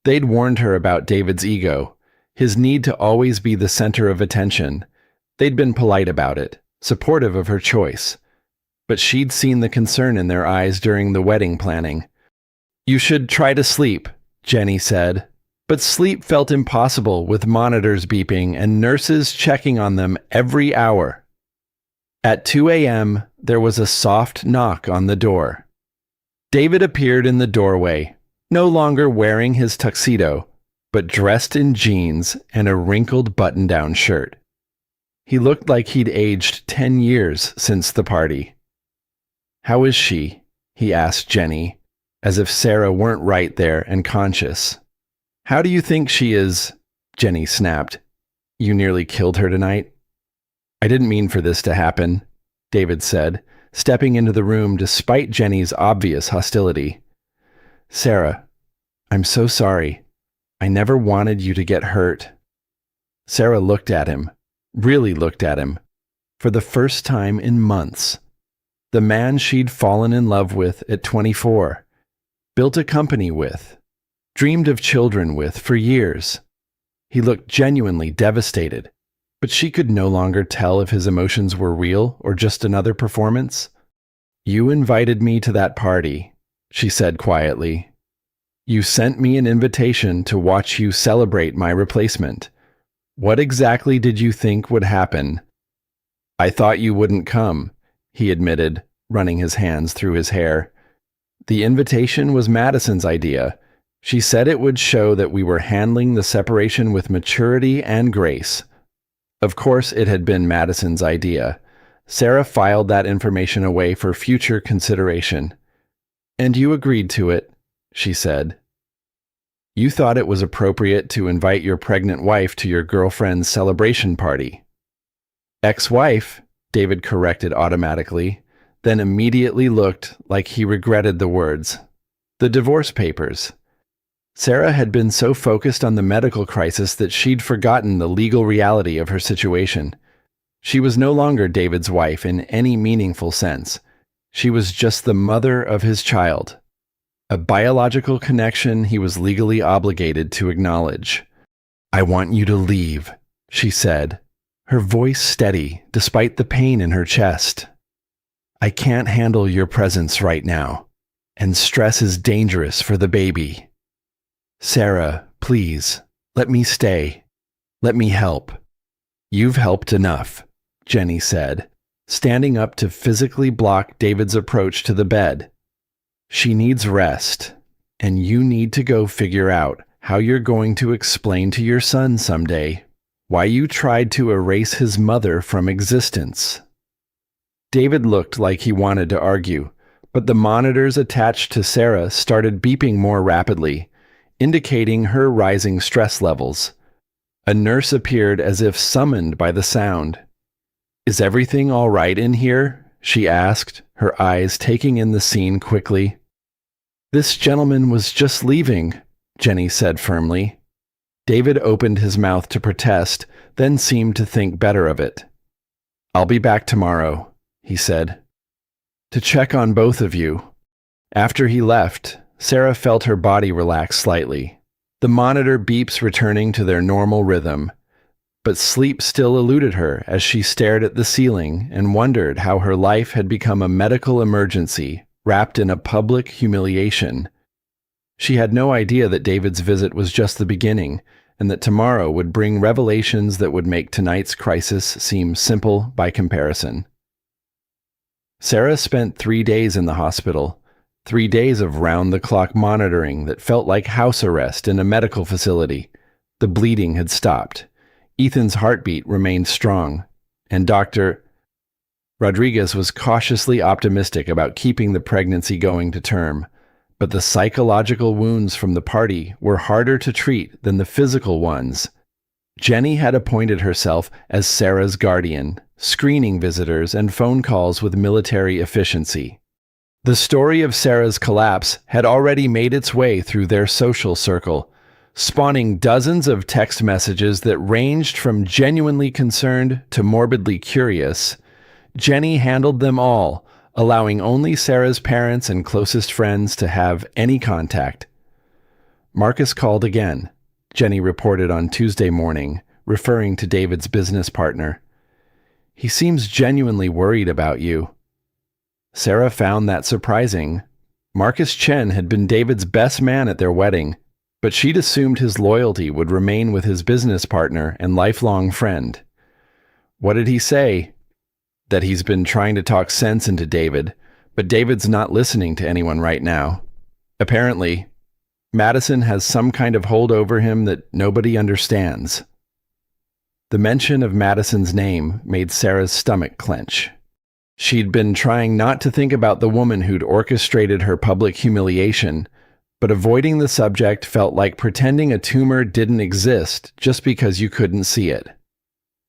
Speaker 1: They'd warned her about David's ego, his need to always be the center of attention. They'd been polite about it, supportive of her choice. But she'd seen the concern in their eyes during the wedding planning. "You should try to sleep," Jenny said. But sleep felt impossible with monitors beeping and nurses checking on them every hour. At 2 a.m., there was a soft knock on the door. David appeared in the doorway, no longer wearing his tuxedo, but dressed in jeans and a wrinkled button-down shirt. He looked like he'd aged 10 years since the party. "How is she?" he asked Jenny, as if Sarah weren't right there and conscious. "How do you think she is?" Jenny snapped. "You nearly killed her tonight." "I didn't mean for this to happen," David said, stepping into the room despite Jenny's obvious hostility. "Sarah, I'm so sorry. I never wanted you to get hurt." Sarah looked at him, really looked at him, for the first time in months. The man she'd fallen in love with at 24, built a company with, dreamed of children with for years. He looked genuinely devastated, but she could no longer tell if his emotions were real or just another performance. "You invited me to that party," she said quietly. You sent me an invitation to watch you celebrate my replacement. What exactly did you think would happen? I thought you wouldn't come, he admitted, running his hands through his hair. The invitation was Madison's idea. She said it would show that we were handling the separation with maturity and grace. Of course, it had been Madison's idea. Sarah filed that information away for future consideration. And you agreed to it, she said. You thought it was appropriate to invite your pregnant wife to your girlfriend's celebration party. Ex-wife, David corrected automatically, then immediately looked like he regretted the words. The divorce papers. Sarah had been so focused on the medical crisis that she'd forgotten the legal reality of her situation. She was no longer David's wife in any meaningful sense. She was just the mother of his child, a biological connection he was legally obligated to acknowledge. I want you to leave, she said, her voice steady despite the pain in her chest. I can't handle your presence right now, and stress is dangerous for the baby. Sarah, please, let me stay. Let me help. You've helped enough, Jenny said, standing up to physically block David's approach to the bed. She needs rest, and you need to go figure out how you're going to explain to your son someday why you tried to erase his mother from existence. David looked like he wanted to argue, but the monitors attached to Sarah started beeping more rapidly, indicating her rising stress levels. A nurse appeared as if summoned by the sound. Is everything all right in here? She asked, her eyes taking in the scene quickly. This gentleman was just leaving, Jenny said firmly. David opened his mouth to protest, then seemed to think better of it. I'll be back tomorrow, he said. To check on both of you. After he left, Sarah felt her body relax slightly, the monitor beeps returning to their normal rhythm. But sleep still eluded her as she stared at the ceiling and wondered how her life had become a medical emergency wrapped in a public humiliation. She had no idea that David's visit was just the beginning, and that tomorrow would bring revelations that would make tonight's crisis seem simple by comparison. Sarah spent 3 days in the hospital, 3 days of round-the-clock monitoring that felt like house arrest in a medical facility. The bleeding had stopped. Ethan's heartbeat remained strong, and Dr. Rodriguez was cautiously optimistic about keeping the pregnancy going to term, but the psychological wounds from the party were harder to treat than the physical ones. Jenny had appointed herself as Sarah's guardian, screening visitors and phone calls with military efficiency. The story of Sarah's collapse had already made its way through their social circle, spawning dozens of text messages that ranged from genuinely concerned to morbidly curious. Jenny handled them all, allowing only Sarah's parents and closest friends to have any contact. Marcus called again, Jenny reported on Tuesday morning, referring to David's business partner. He seems genuinely worried about you. Sarah found that surprising. Marcus Chen had been David's best man at their wedding, but she'd assumed his loyalty would remain with his business partner and lifelong friend. What did he say? That he's been trying to talk sense into David, but David's not listening to anyone right now. Apparently, Madison has some kind of hold over him that nobody understands. The mention of Madison's name made Sarah's stomach clench. She'd been trying not to think about the woman who'd orchestrated her public humiliation, but avoiding the subject felt like pretending a tumor didn't exist just because you couldn't see it.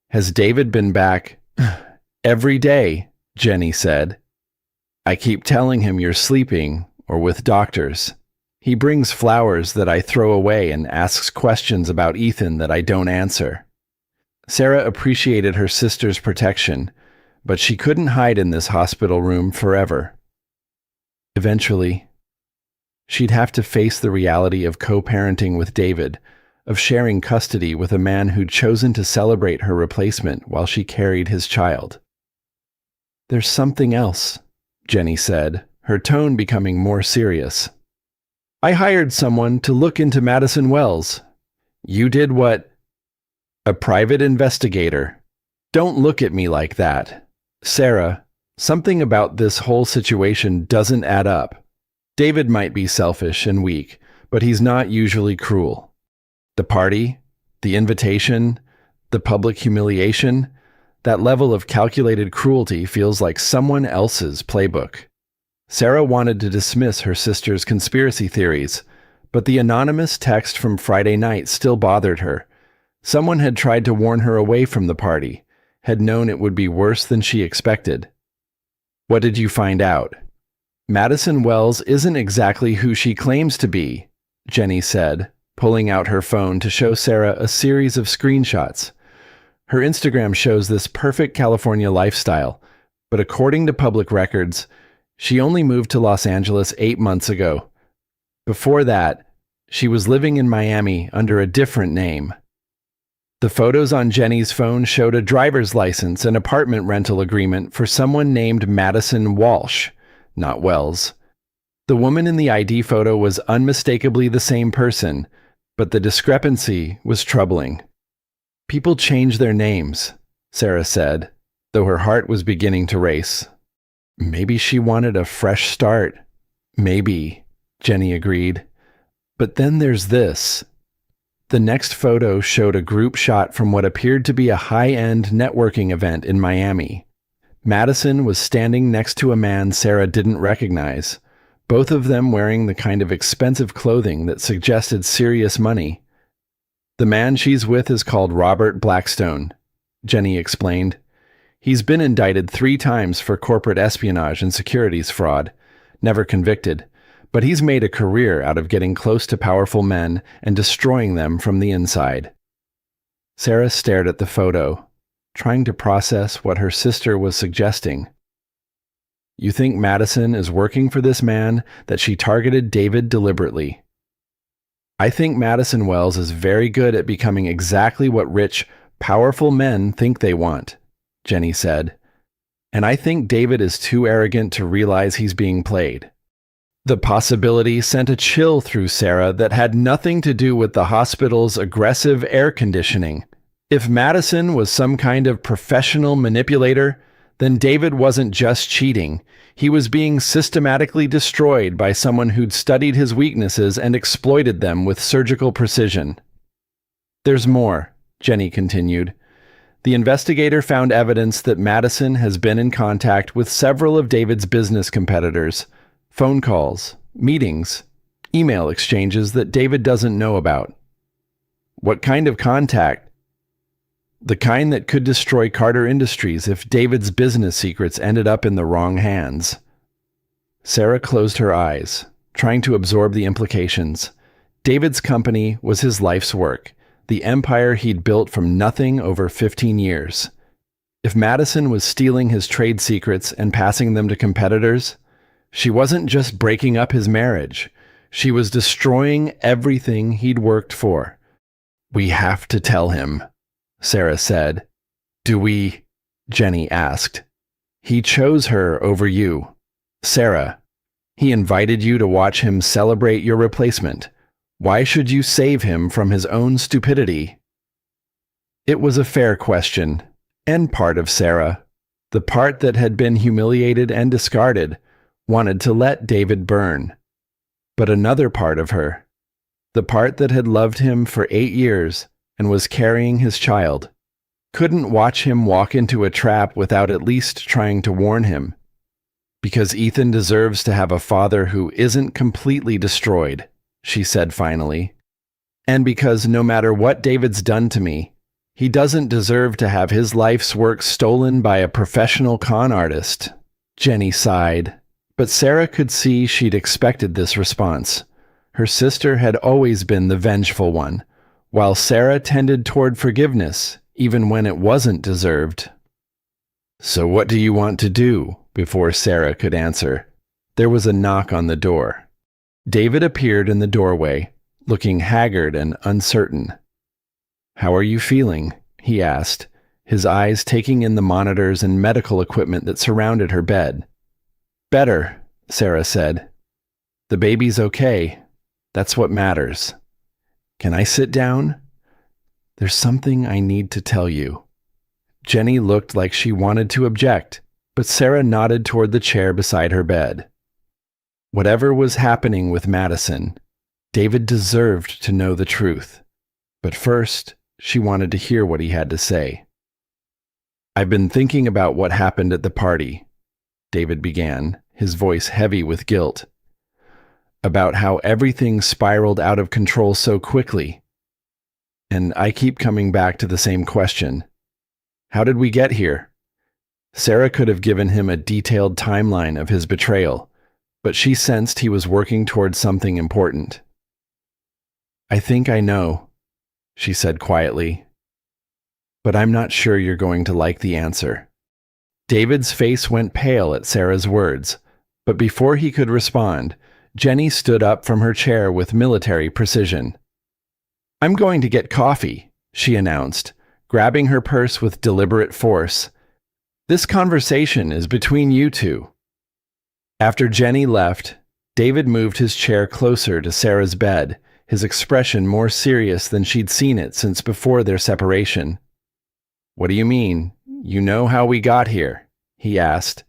Speaker 1: Has David been back? Every day, Jenny said. I keep telling him you're sleeping or with doctors. He brings flowers that I throw away and asks questions about Ethan that I don't answer. Sarah appreciated her sister's protection, but she couldn't hide in this hospital room forever. Eventually, she'd have to face the reality of co-parenting with David, of sharing custody with a man who'd chosen to celebrate her replacement while she carried his child. There's something else, Jenny said, her tone becoming more serious. I hired someone to look into Madison Wells. You did what? A private investigator. Don't look at me like that. Sarah, something about this whole situation doesn't add up. David might be selfish and weak, but he's not usually cruel. The party, the invitation, the public humiliation, that level of calculated cruelty feels like someone else's playbook. Sarah wanted to dismiss her sister's conspiracy theories, but the anonymous text from Friday night still bothered her. Someone had tried to warn her away from the party, had known it would be worse than she expected. What did you find out? Madison Wells isn't exactly who she claims to be, Jenny said, pulling out her phone to show Sarah a series of screenshots. Her Instagram shows this perfect California lifestyle, but according to public records, she only moved to Los Angeles 8 months ago. Before that, she was living in Miami under a different name. The photos on Jenny's phone showed a driver's license and apartment rental agreement for someone named Madison Walsh, not Wells. The woman in the ID photo was unmistakably the same person, but the discrepancy was troubling. People change their names, Sarah said, though her heart was beginning to race. Maybe she wanted a fresh start. Maybe, Jenny agreed. But then there's this. The next photo showed a group shot from what appeared to be a high-end networking event in Miami. Madison was standing next to a man Sarah didn't recognize, both of them wearing the kind of expensive clothing that suggested serious money. The man she's with is called Robert Blackstone, Jenny explained. He's been indicted 3 times for corporate espionage and securities fraud, never convicted, but he's made a career out of getting close to powerful men and destroying them from the inside. Sarah stared at the photo, trying to process what her sister was suggesting. You think Madison is working for this man, that she targeted David deliberately? I think Madison Wells is very good at becoming exactly what rich, powerful men think they want, Jenny said. And I think David is too arrogant to realize he's being played. The possibility sent a chill through Sarah that had nothing to do with the hospital's aggressive air conditioning. If Madison was some kind of professional manipulator, then David wasn't just cheating. He was being systematically destroyed by someone who'd studied his weaknesses and exploited them with surgical precision. There's more, Jenny continued. The investigator found evidence that Madison has been in contact with several of David's business competitors. Phone calls, meetings, email exchanges that David doesn't know about. What kind of contact? The kind that could destroy Carter Industries if David's business secrets ended up in the wrong hands. Sarah closed her eyes, trying to absorb the implications. David's company was his life's work, the empire he'd built from nothing over 15 years. If Madison was stealing his trade secrets and passing them to competitors, she wasn't just breaking up his marriage. She was destroying everything he'd worked for. We have to tell him, Sarah said. Do we? Jenny asked. He chose her over you. Sarah, he invited you to watch him celebrate your replacement. Why should you save him from his own stupidity? It was a fair question, and part of Sarah, the part that had been humiliated and discarded, wanted to let David burn. But another part of her, the part that had loved him for 8 years and was carrying his child, couldn't watch him walk into a trap without at least trying to warn him. Because Ethan deserves to have a father who isn't completely destroyed, she said finally. And because no matter what David's done to me, he doesn't deserve to have his life's work stolen by a professional con artist. Jenny sighed, but Sarah could see she'd expected this response. Her sister had always been the vengeful one, while Sarah tended toward forgiveness, even when it wasn't deserved. So what do you want to do? Before Sarah could answer, there was a knock on the door. David appeared in the doorway, looking haggard and uncertain. How are you feeling? He asked, his eyes taking in the monitors and medical equipment that surrounded her bed. Better, Sarah said. The baby's okay. That's what matters. Can I sit down? There's something I need to tell you. Jenny looked like she wanted to object, but Sarah nodded toward the chair beside her bed. Whatever was happening with Madison, David deserved to know the truth. But first, she wanted to hear what he had to say. I've been thinking about what happened at the party, David began, his voice heavy with guilt. About how everything spiraled out of control so quickly. And I keep coming back to the same question. How did we get here? Sarah could have given him a detailed timeline of his betrayal, but she sensed he was working towards something important. I think I know, she said quietly. But I'm not sure you're going to like the answer. David's face went pale at Sarah's words, but before he could respond, Jenny stood up from her chair with military precision. I'm going to get coffee, she announced, grabbing her purse with deliberate force. This conversation is between you two. After Jenny left, David moved his chair closer to Sarah's bed, his expression more serious than she'd seen it since before their separation. What do you mean? You know how we got here? He asked.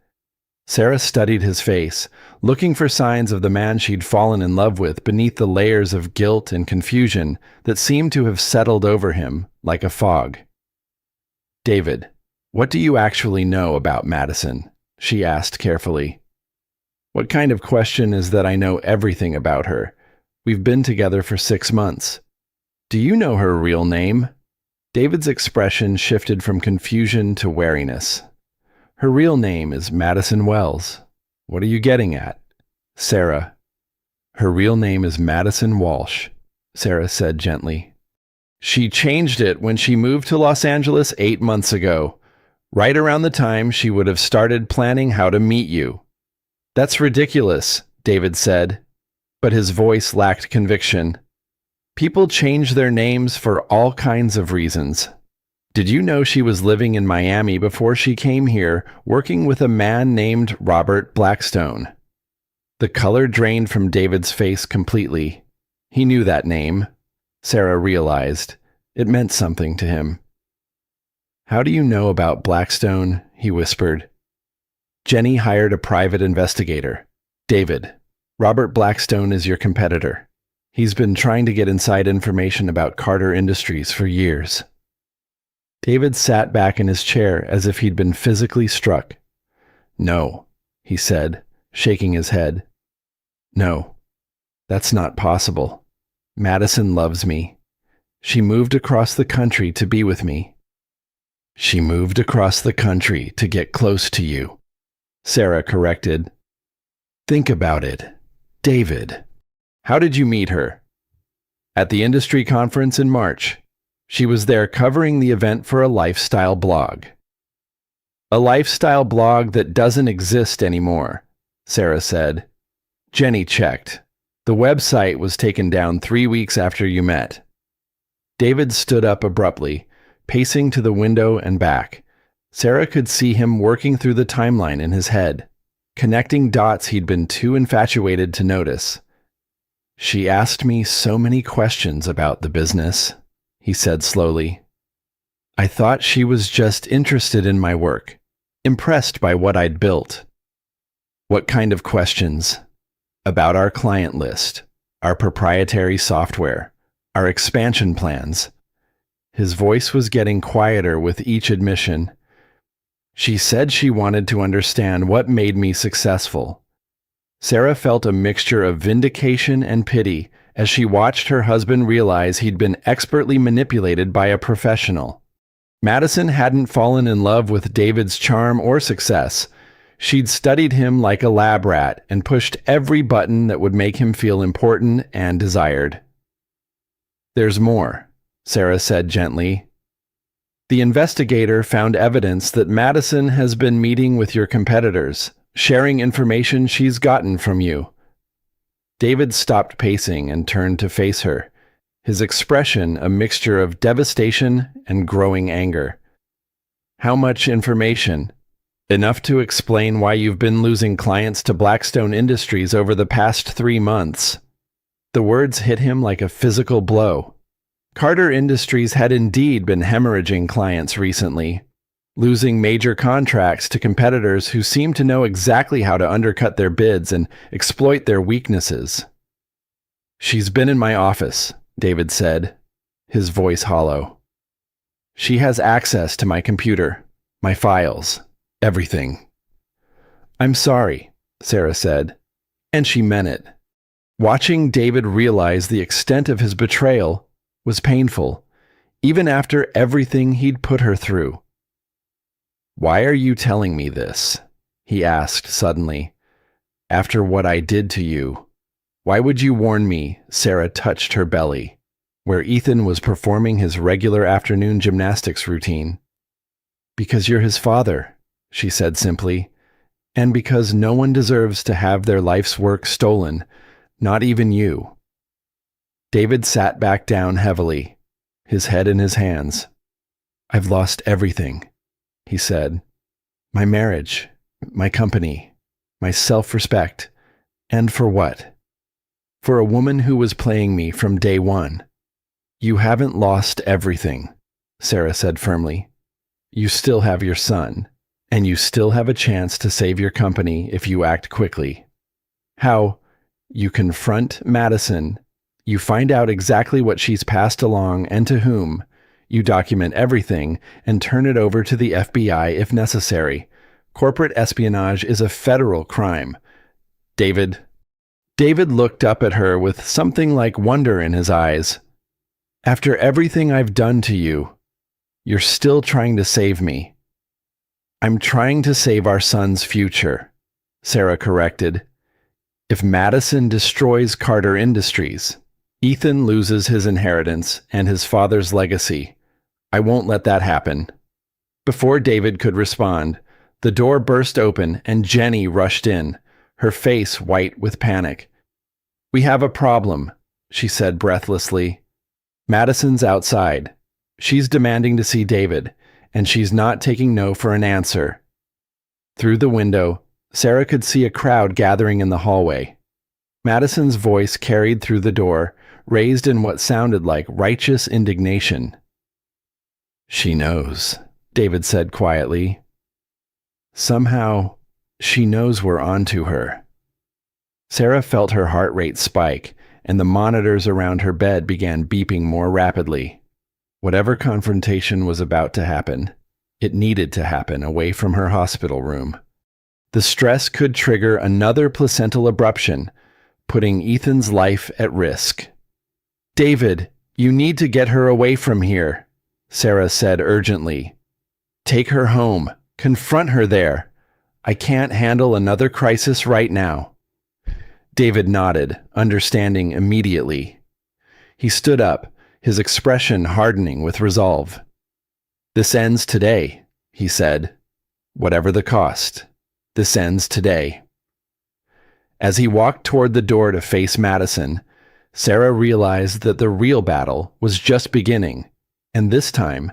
Speaker 1: Sarah studied his face, looking for signs of the man she'd fallen in love with beneath the layers of guilt and confusion that seemed to have settled over him like a fog. David, what do you actually know about Madison? She asked carefully. What kind of question is that I know everything about her? We've been together for 6 months. Do you know her real name? David's expression shifted from confusion to wariness. Her real name is Madison Wells. What are you getting at? Sarah. Her real name is Madison Walsh, Sarah said gently. She changed it when she moved to Los Angeles 8 months ago, right around the time she would have started planning how to meet you. That's ridiculous, David said, but his voice lacked conviction. People change their names for all kinds of reasons. Did you know she was living in Miami before she came here, working with a man named Robert Blackstone? The color drained from David's face completely. He knew that name. Sarah realized. It meant something to him. How do you know about Blackstone? He whispered. Jenny hired a private investigator. David, Robert Blackstone is your competitor. He's been trying to get inside information about Carter Industries for years. David sat back in his chair as if he'd been physically struck. No, he said, shaking his head. No, that's not possible. Madison loves me. She moved across the country to be with me. She moved across the country to get close to you, Sarah corrected. Think about it. David, how did you meet her? At the industry conference in March. She was there covering the event for a lifestyle blog. A lifestyle blog that doesn't exist anymore, Sarah said. Jenny checked. The website was taken down 3 weeks after you met. David stood up abruptly, pacing to the window and back. Sarah could see him working through the timeline in his head, connecting dots he'd been too infatuated to notice. She asked me so many questions about the business, he said slowly. I thought she was just interested in my work, impressed by what I'd built. What kind of questions? About our client list, our proprietary software, our expansion plans. His voice was getting quieter with each admission. She said she wanted to understand what made me successful. Sarah felt a mixture of vindication and pity as she watched her husband realize he'd been expertly manipulated by a professional. Madison hadn't fallen in love with David's charm or success. She'd studied him like a lab rat and pushed every button that would make him feel important and desired. There's more, Sarah said gently. The investigator found evidence that Madison has been meeting with your competitors, sharing information she's gotten from you. David stopped pacing and turned to face her, his expression a mixture of devastation and growing anger. How much information? Enough to explain why you've been losing clients to Blackstone Industries over the past 3 months. The words hit him like a physical blow. Carter Industries had indeed been hemorrhaging clients recently, losing major contracts to competitors who seemed to know exactly how to undercut their bids and exploit their weaknesses. "She's been in my office," David said, his voice hollow. "She has access to my computer, my files, everything." "I'm sorry," Sarah said, and she meant it. Watching David realize the extent of his betrayal was painful, even after everything he'd put her through. "Why are you telling me this?" he asked suddenly. "After what I did to you, why would you warn me?" Sarah touched her belly, where Ethan was performing his regular afternoon gymnastics routine. "Because you're his father," she said simply, "and because no one deserves to have their life's work stolen, not even you." David sat back down heavily, his head in his hands. "I've lost everything," he said. "My marriage, my company, my self-respect. And for what? For a woman who was playing me from day one." "You haven't lost everything," Sarah said firmly. "You still have your son, and you still have a chance to save your company if you act quickly. How? You confront Madison, you find out exactly what she's passed along and to whom, you document everything and turn it over to the FBI if necessary. Corporate espionage is a federal crime. David looked up at her with something like wonder in his eyes. "After everything I've done to you, you're still trying to save me." "I'm trying to save our son's future," Sarah corrected. "If Madison destroys Carter Industries, Ethan loses his inheritance and his father's legacy. I won't let that happen." Before David could respond, the door burst open and Jenny rushed in, her face white with panic. "We have a problem," she said breathlessly. "Madison's outside. She's demanding to see David, and she's not taking no for an answer." Through the window, Sarah could see a crowd gathering in the hallway. Madison's voice carried through the door, raised in what sounded like righteous indignation. "She knows," David said quietly. "Somehow, she knows we're onto her." Sarah felt her heart rate spike, and the monitors around her bed began beeping more rapidly. Whatever confrontation was about to happen, it needed to happen away from her hospital room. The stress could trigger another placental abruption, putting Ethan's life at risk. "David, you need to get her away from here," Sarah said urgently. "Take her home. Confront her there. I can't handle another crisis right now." David nodded, understanding immediately. He stood up, his expression hardening with resolve. "This ends today," he said. "Whatever the cost. This ends today." As he walked toward the door to face Madison, Sarah realized that the real battle was just beginning, and this time,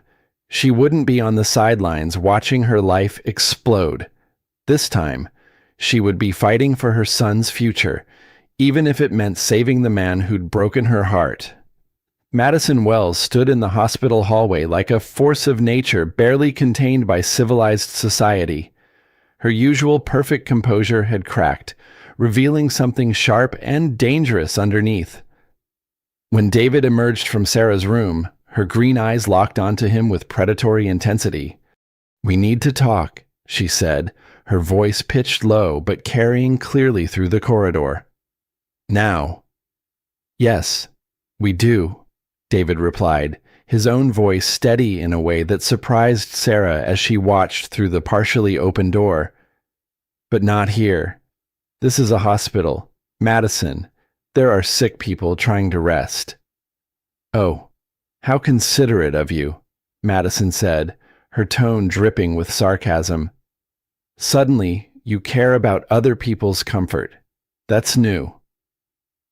Speaker 1: she wouldn't be on the sidelines watching her life explode. This time, she would be fighting for her son's future, even if it meant saving the man who'd broken her heart. Madison Wells stood in the hospital hallway like a force of nature barely contained by civilized society. Her usual perfect composure had cracked, revealing something sharp and dangerous underneath. When David emerged from Sarah's room, her green eyes locked onto him with predatory intensity. "We need to talk," she said, her voice pitched low but carrying clearly through the corridor. "Now." "Yes, we do," David replied, his own voice steady in a way that surprised Sarah as she watched through the partially open door. "But not here. This is a hospital. Madison, there are sick people trying to rest." "Oh, how considerate of you," Madison said, her tone dripping with sarcasm. "Suddenly, you care about other people's comfort. That's new."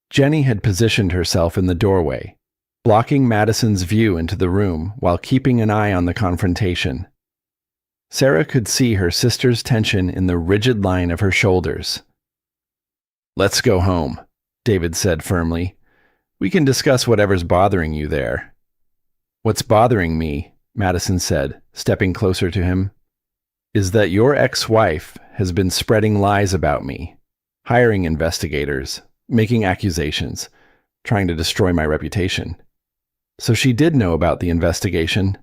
Speaker 1: Jenny had positioned herself in the doorway, blocking Madison's view into the room while keeping an eye on the confrontation. Sarah could see her sister's tension in the rigid line of her shoulders. "Let's go home," David said firmly. We can discuss whatever's bothering you there." "What's bothering me," Madison said, stepping closer to him, "is that your ex-wife has been spreading lies about me, hiring investigators, making accusations, trying to destroy my reputation." So she did know about the investigation.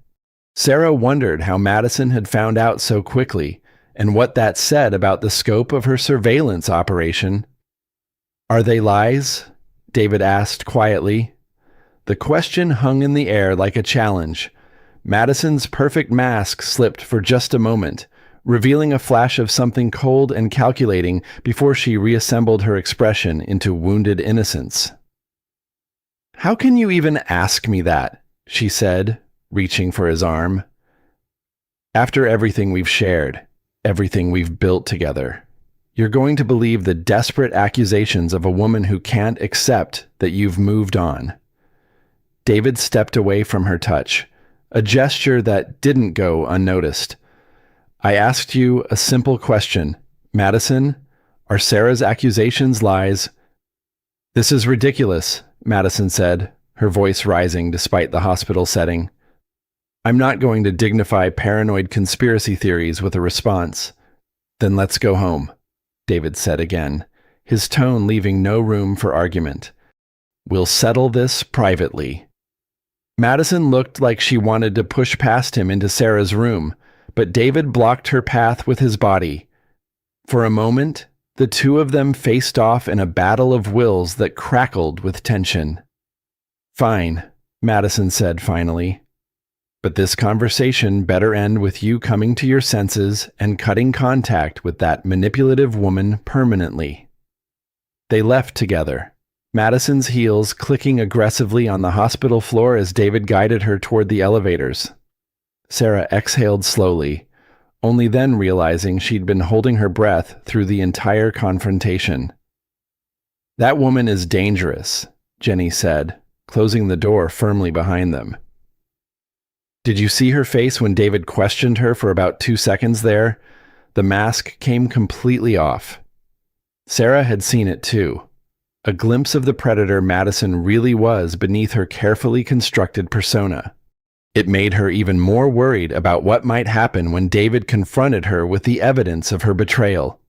Speaker 1: Sarah wondered how Madison had found out so quickly and what that said about the scope of her surveillance operation. "Are they lies?" David asked quietly. The question hung in the air like a challenge. Madison's perfect mask slipped for just a moment, revealing a flash of something cold and calculating before she reassembled her expression into wounded innocence. "How can you even ask me that?" she said, reaching for his arm. "After everything we've shared, everything we've built together, you're going to believe the desperate accusations of a woman who can't accept that you've moved on." David stepped away from her touch, a gesture that didn't go unnoticed. "I asked you a simple question, Madison. Are Sarah's accusations lies?" "This is ridiculous," Madison said, her voice rising despite the hospital setting. "I'm not going to dignify paranoid conspiracy theories with a response." "Then let's go home," David said again, his tone leaving no room for argument. "We'll settle this privately." Madison looked like she wanted to push past him into Sarah's room, but David blocked her path with his body. For a moment, the two of them faced off in a battle of wills that crackled with tension. "Fine," Madison said finally. "But this conversation better end with you coming to your senses and cutting contact with that manipulative woman permanently." They left together, Madison's heels clicking aggressively on the hospital floor as David guided her toward the elevators. Sarah exhaled slowly, only then realizing she'd been holding her breath through the entire confrontation. "That woman is dangerous," Jenny said, closing the door firmly behind them. "Did you see her face when David questioned her for about 2 seconds there? The mask came completely off." Sarah had seen it too. A glimpse of the predator Madison really was beneath her carefully constructed persona. It made her even more worried about what might happen when David confronted her with the evidence of her betrayal.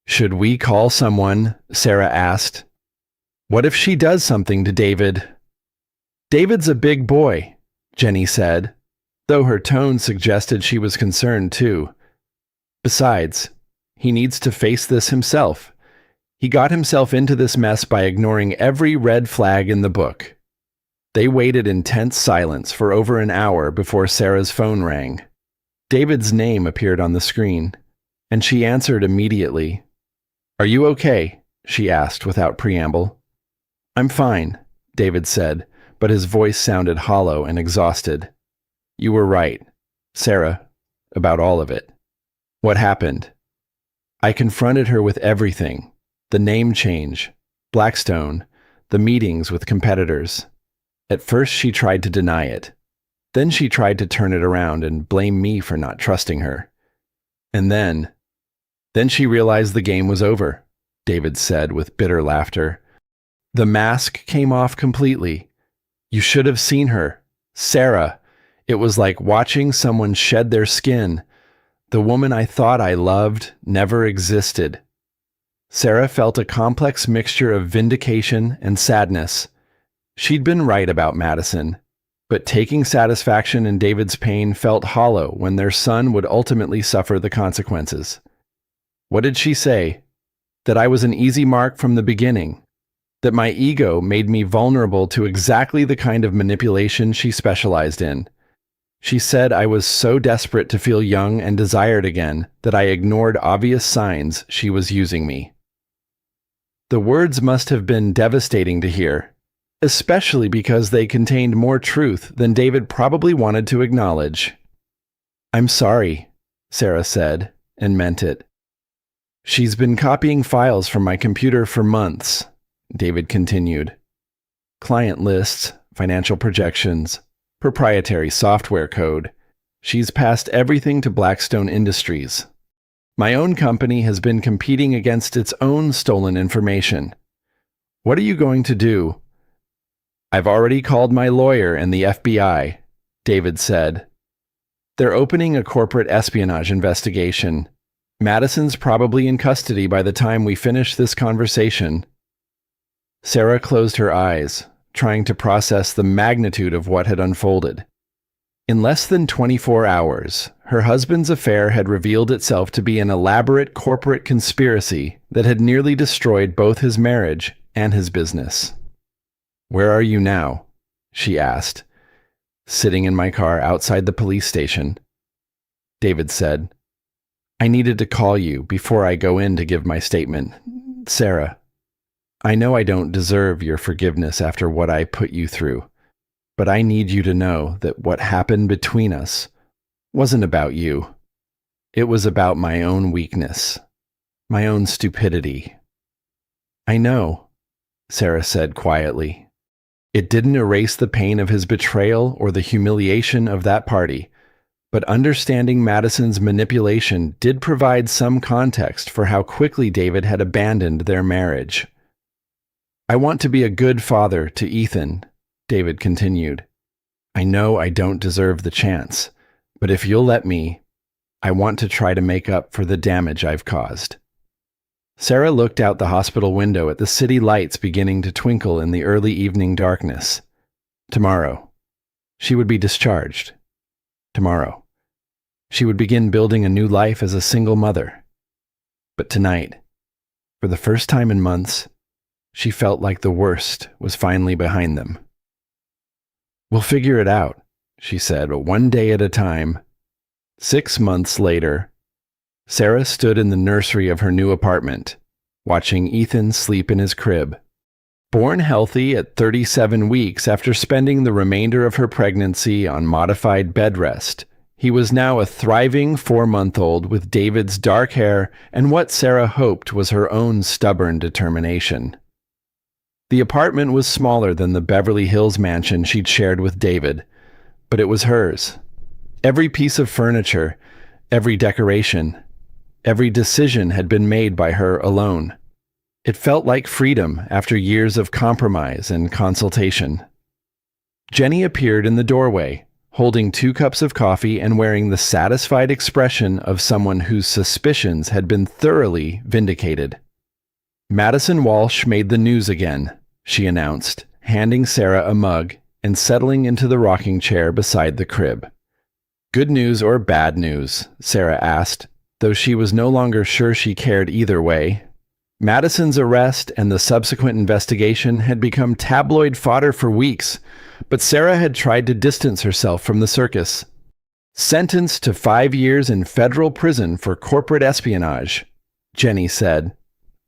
Speaker 1: "Should we call someone?" Sarah asked. "What if she does something to David?" "David's a big boy," Jenny said, though her tone suggested she was concerned too. "Besides, he needs to face this himself. He got himself into this mess by ignoring every red flag in the book." They waited in tense silence for over an hour before Sarah's phone rang. David's name appeared on the screen, and she answered immediately. "Are you okay?" she asked without preamble. "I'm fine," David said, but his voice sounded hollow and exhausted. "You were right, Sarah, about all of it." "What happened?" "I confronted her with everything. The name change, Blackstone, the meetings with competitors. At first she tried to deny it. Then she tried to turn it around and blame me for not trusting her. And then she realized the game was over," David said with bitter laughter. "The mask came off completely. You should have seen her. Sarah. It was like watching someone shed their skin. The woman I thought I loved never existed." Sarah felt a complex mixture of vindication and sadness. She'd been right about Madison, but taking satisfaction in David's pain felt hollow when their son would ultimately suffer the consequences. What did she say? That I was an easy mark from the beginning. That my ego made me vulnerable to exactly the kind of manipulation she specialized in. She said I was so desperate to feel young and desired again that I ignored obvious signs she was using me. The words must have been devastating to hear, especially because they contained more truth than David probably wanted to acknowledge. "I'm sorry," Sarah said, and meant it. "She's been copying files from my computer for months," David continued. "Client lists, financial projections, proprietary software code. She's passed everything to Blackstone Industries. My own company has been competing against its own stolen information. What are you going to do?" I've already called my lawyer and the FBI, David said. They're opening a corporate espionage investigation. Madison's probably in custody by the time we finish this conversation. Sarah closed her eyes, trying to process the magnitude of what had unfolded. In less than 24 hours, her husband's affair had revealed itself to be an elaborate corporate conspiracy that had nearly destroyed both his marriage and his business. "Where are you now?" she asked. "Sitting in my car outside the police station." David said, "I needed to call you before I go in to give my statement. Sarah, I know I don't deserve your forgiveness after what I put you through, but I need you to know that what happened between us wasn't about you. It was about my own weakness, my own stupidity." "I know," Sarah said quietly. It didn't erase the pain of his betrayal or the humiliation of that party, but understanding Madison's manipulation did provide some context for how quickly David had abandoned their marriage. "I want to be a good father to Ethan," David continued. "I know I don't deserve the chance, but if you'll let me, I want to try to make up for the damage I've caused." Sarah looked out the hospital window at the city lights beginning to twinkle in the early evening darkness. Tomorrow, she would be discharged. Tomorrow, she would begin building a new life as a single mother. But tonight, for the first time in months, she felt like the worst was finally behind them. "We'll figure it out," she said, but one day at a time. 6 months later, Sarah stood in the nursery of her new apartment, watching Ethan sleep in his crib. Born healthy at 37 weeks after spending the remainder of her pregnancy on modified bed rest, he was now a thriving 4-month-old with David's dark hair and what Sarah hoped was her own stubborn determination. The apartment was smaller than the Beverly Hills mansion she'd shared with David, but it was hers. Every piece of furniture, every decoration, every decision had been made by her alone. It felt like freedom after years of compromise and consultation. Jenny appeared in the doorway, holding 2 cups of coffee and wearing the satisfied expression of someone whose suspicions had been thoroughly vindicated. "Madison Walsh made the news again," she announced, handing Sarah a mug and settling into the rocking chair beside the crib. "Good news or bad news?" Sarah asked, though she was no longer sure she cared either way. Madison's arrest and the subsequent investigation had become tabloid fodder for weeks, but Sarah had tried to distance herself from the circus. "Sentenced to 5 years in federal prison for corporate espionage," Jenny said.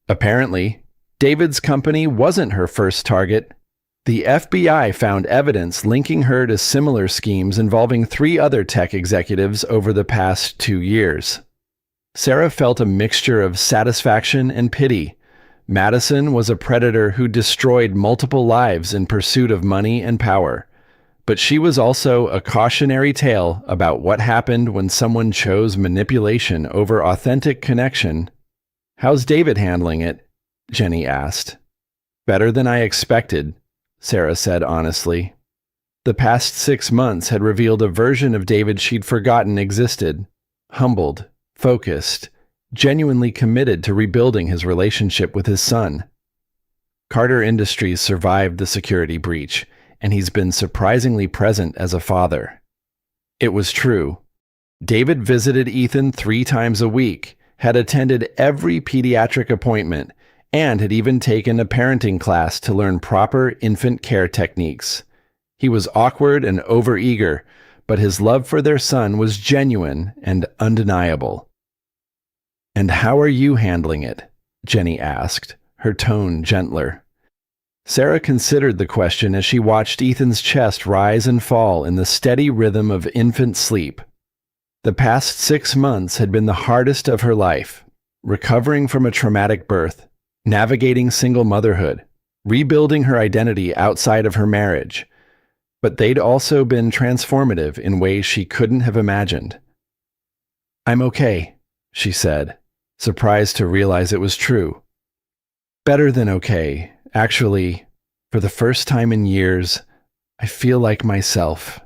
Speaker 1: Apparently, David's company wasn't her first target. The FBI found evidence linking her to similar schemes involving 3 other tech executives over the past 2 years. Sarah felt a mixture of satisfaction and pity. Madison was a predator who destroyed multiple lives in pursuit of money and power. But she was also a cautionary tale about what happened when someone chose manipulation over authentic connection. "How's David handling it?" Jenny asked. "Better than I expected," Sarah said honestly. The past 6 months had revealed a version of David she'd forgotten existed. Humbled, focused, genuinely committed to rebuilding his relationship with his son. Carter Industries survived the security breach, and he's been surprisingly present as a father. It was true. David visited Ethan 3 times a week, had attended every pediatric appointment, and had even taken a parenting class to learn proper infant care techniques. He was awkward and overeager, but his love for their son was genuine and undeniable. "And how are you handling it?" Jenny asked, her tone gentler. Sarah considered the question as she watched Ethan's chest rise and fall in the steady rhythm of infant sleep. The past 6 months had been the hardest of her life, recovering from a traumatic birth, navigating single motherhood, rebuilding her identity outside of her marriage. But they'd also been transformative in ways she couldn't have imagined. "I'm okay," she said, surprised to realize it was true. "Better than okay, actually, For the first time in years, I feel like myself.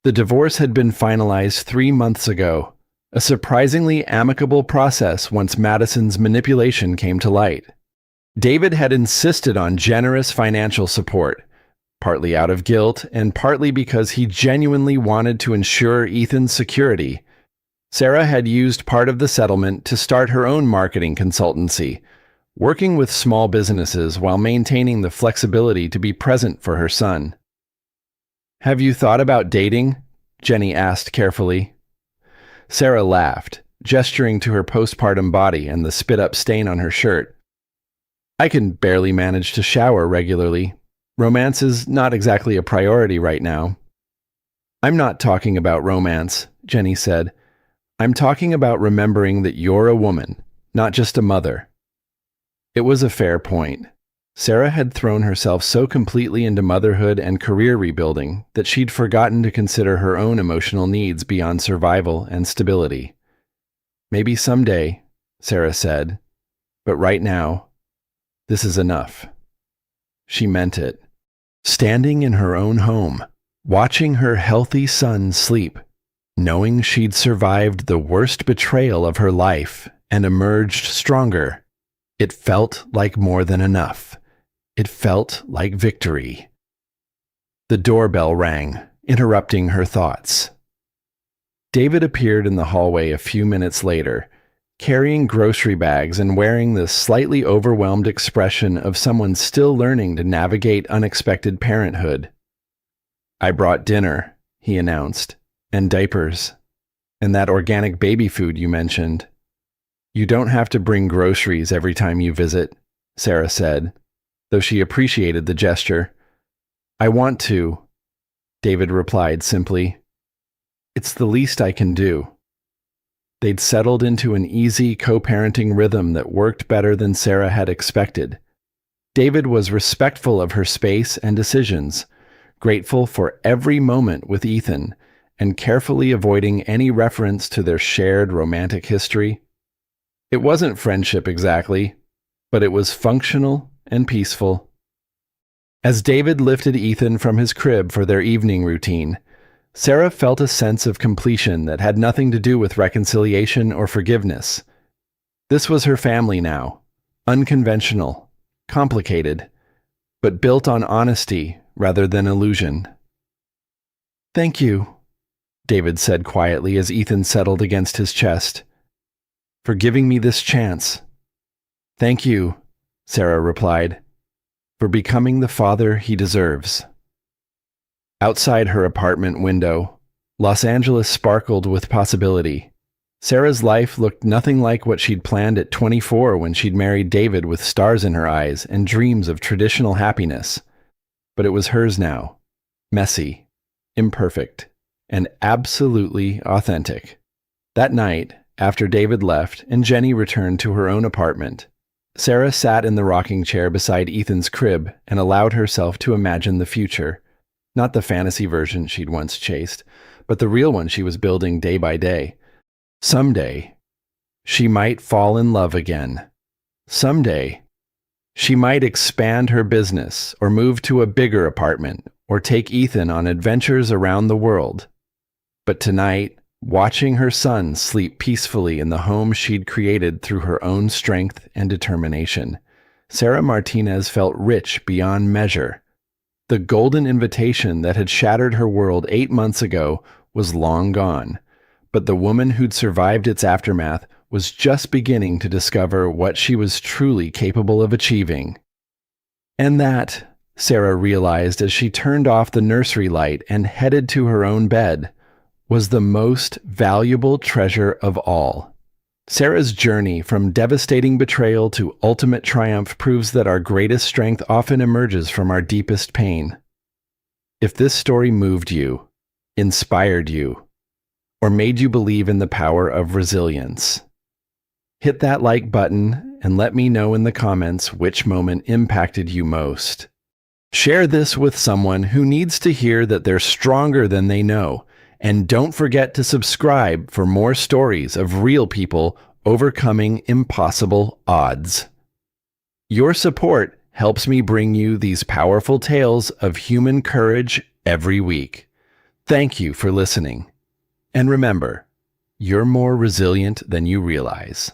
Speaker 1: The divorce had been finalized 3 months ago, a surprisingly amicable process once Madison's manipulation came to light. David had insisted on generous financial support, partly out of guilt and partly because he genuinely wanted to ensure Ethan's security. Sarah had used part of the settlement to start her own marketing consultancy, working with small businesses while maintaining the flexibility to be present for her son. "Have you thought about dating?" Jenny asked carefully. Sarah laughed, gesturing to her postpartum body and the spit-up stain on her shirt. "I can barely manage to shower regularly. Romance is not exactly a priority right now." "I'm not talking about romance," Jenny said. "I'm talking about remembering that you're a woman, not just a mother." It was a fair point. Sarah had thrown herself so completely into motherhood and career rebuilding that she'd forgotten to consider her own emotional needs beyond survival and stability. "Maybe someday," Sarah said, "but right now, this is enough." She meant it. Standing in her own home, watching her healthy son sleep, knowing she'd survived the worst betrayal of her life and emerged stronger, it felt like more than enough. It felt like victory. The doorbell rang, interrupting her thoughts. David appeared in the hallway a few minutes later, carrying grocery bags and wearing the slightly overwhelmed expression of someone still learning to navigate unexpected parenthood. "I brought dinner," he announced, "and diapers, and that organic baby food you mentioned." "You don't have to bring groceries every time you visit," Sarah said, though she appreciated the gesture. "I want to," David replied simply. "It's the least I can do." They'd settled into an easy co-parenting rhythm that worked better than Sarah had expected. David was respectful of her space and decisions, grateful for every moment with Ethan, and carefully avoiding any reference to their shared romantic history. It wasn't friendship exactly, but it was functional and peaceful. As David lifted Ethan from his crib for their evening routine, Sarah felt a sense of completion that had nothing to do with reconciliation or forgiveness. This was her family now, unconventional, complicated, but built on honesty rather than illusion. "Thank you," David said quietly as Ethan settled against his chest, "for giving me this chance." "Thank you," Sarah replied, "for becoming the father he deserves." Outside her apartment window, Los Angeles sparkled with possibility. Sarah's life looked nothing like what she'd planned at 24 when she'd married David with stars in her eyes and dreams of traditional happiness. But it was hers now, messy, imperfect, and absolutely authentic. That night, after David left and Jenny returned to her own apartment, Sarah sat in the rocking chair beside Ethan's crib and allowed herself to imagine the future. Not the fantasy version she'd once chased, but the real one she was building day by day. Someday, she might fall in love again. Someday, she might expand her business or move to a bigger apartment or take Ethan on adventures around the world. But tonight, watching her son sleep peacefully in the home she'd created through her own strength and determination, Sarah Martinez felt rich beyond measure. The golden invitation that had shattered her world 8 months ago was long gone, but the woman who'd survived its aftermath was just beginning to discover what she was truly capable of achieving. And that, Sarah realized as she turned off the nursery light and headed to her own bed, was the most valuable treasure of all. Sarah's journey from devastating betrayal to ultimate triumph proves that our greatest strength often emerges from our deepest pain. If this story moved you, inspired you, or made you believe in the power of resilience, hit that like button and let me know in the comments which moment impacted you most. Share this with someone who needs to hear that they're stronger than they know. And don't forget to subscribe for more stories of real people overcoming impossible odds. Your support helps me bring you these powerful tales of human courage every week. Thank you for listening. And remember, you're more resilient than you realize.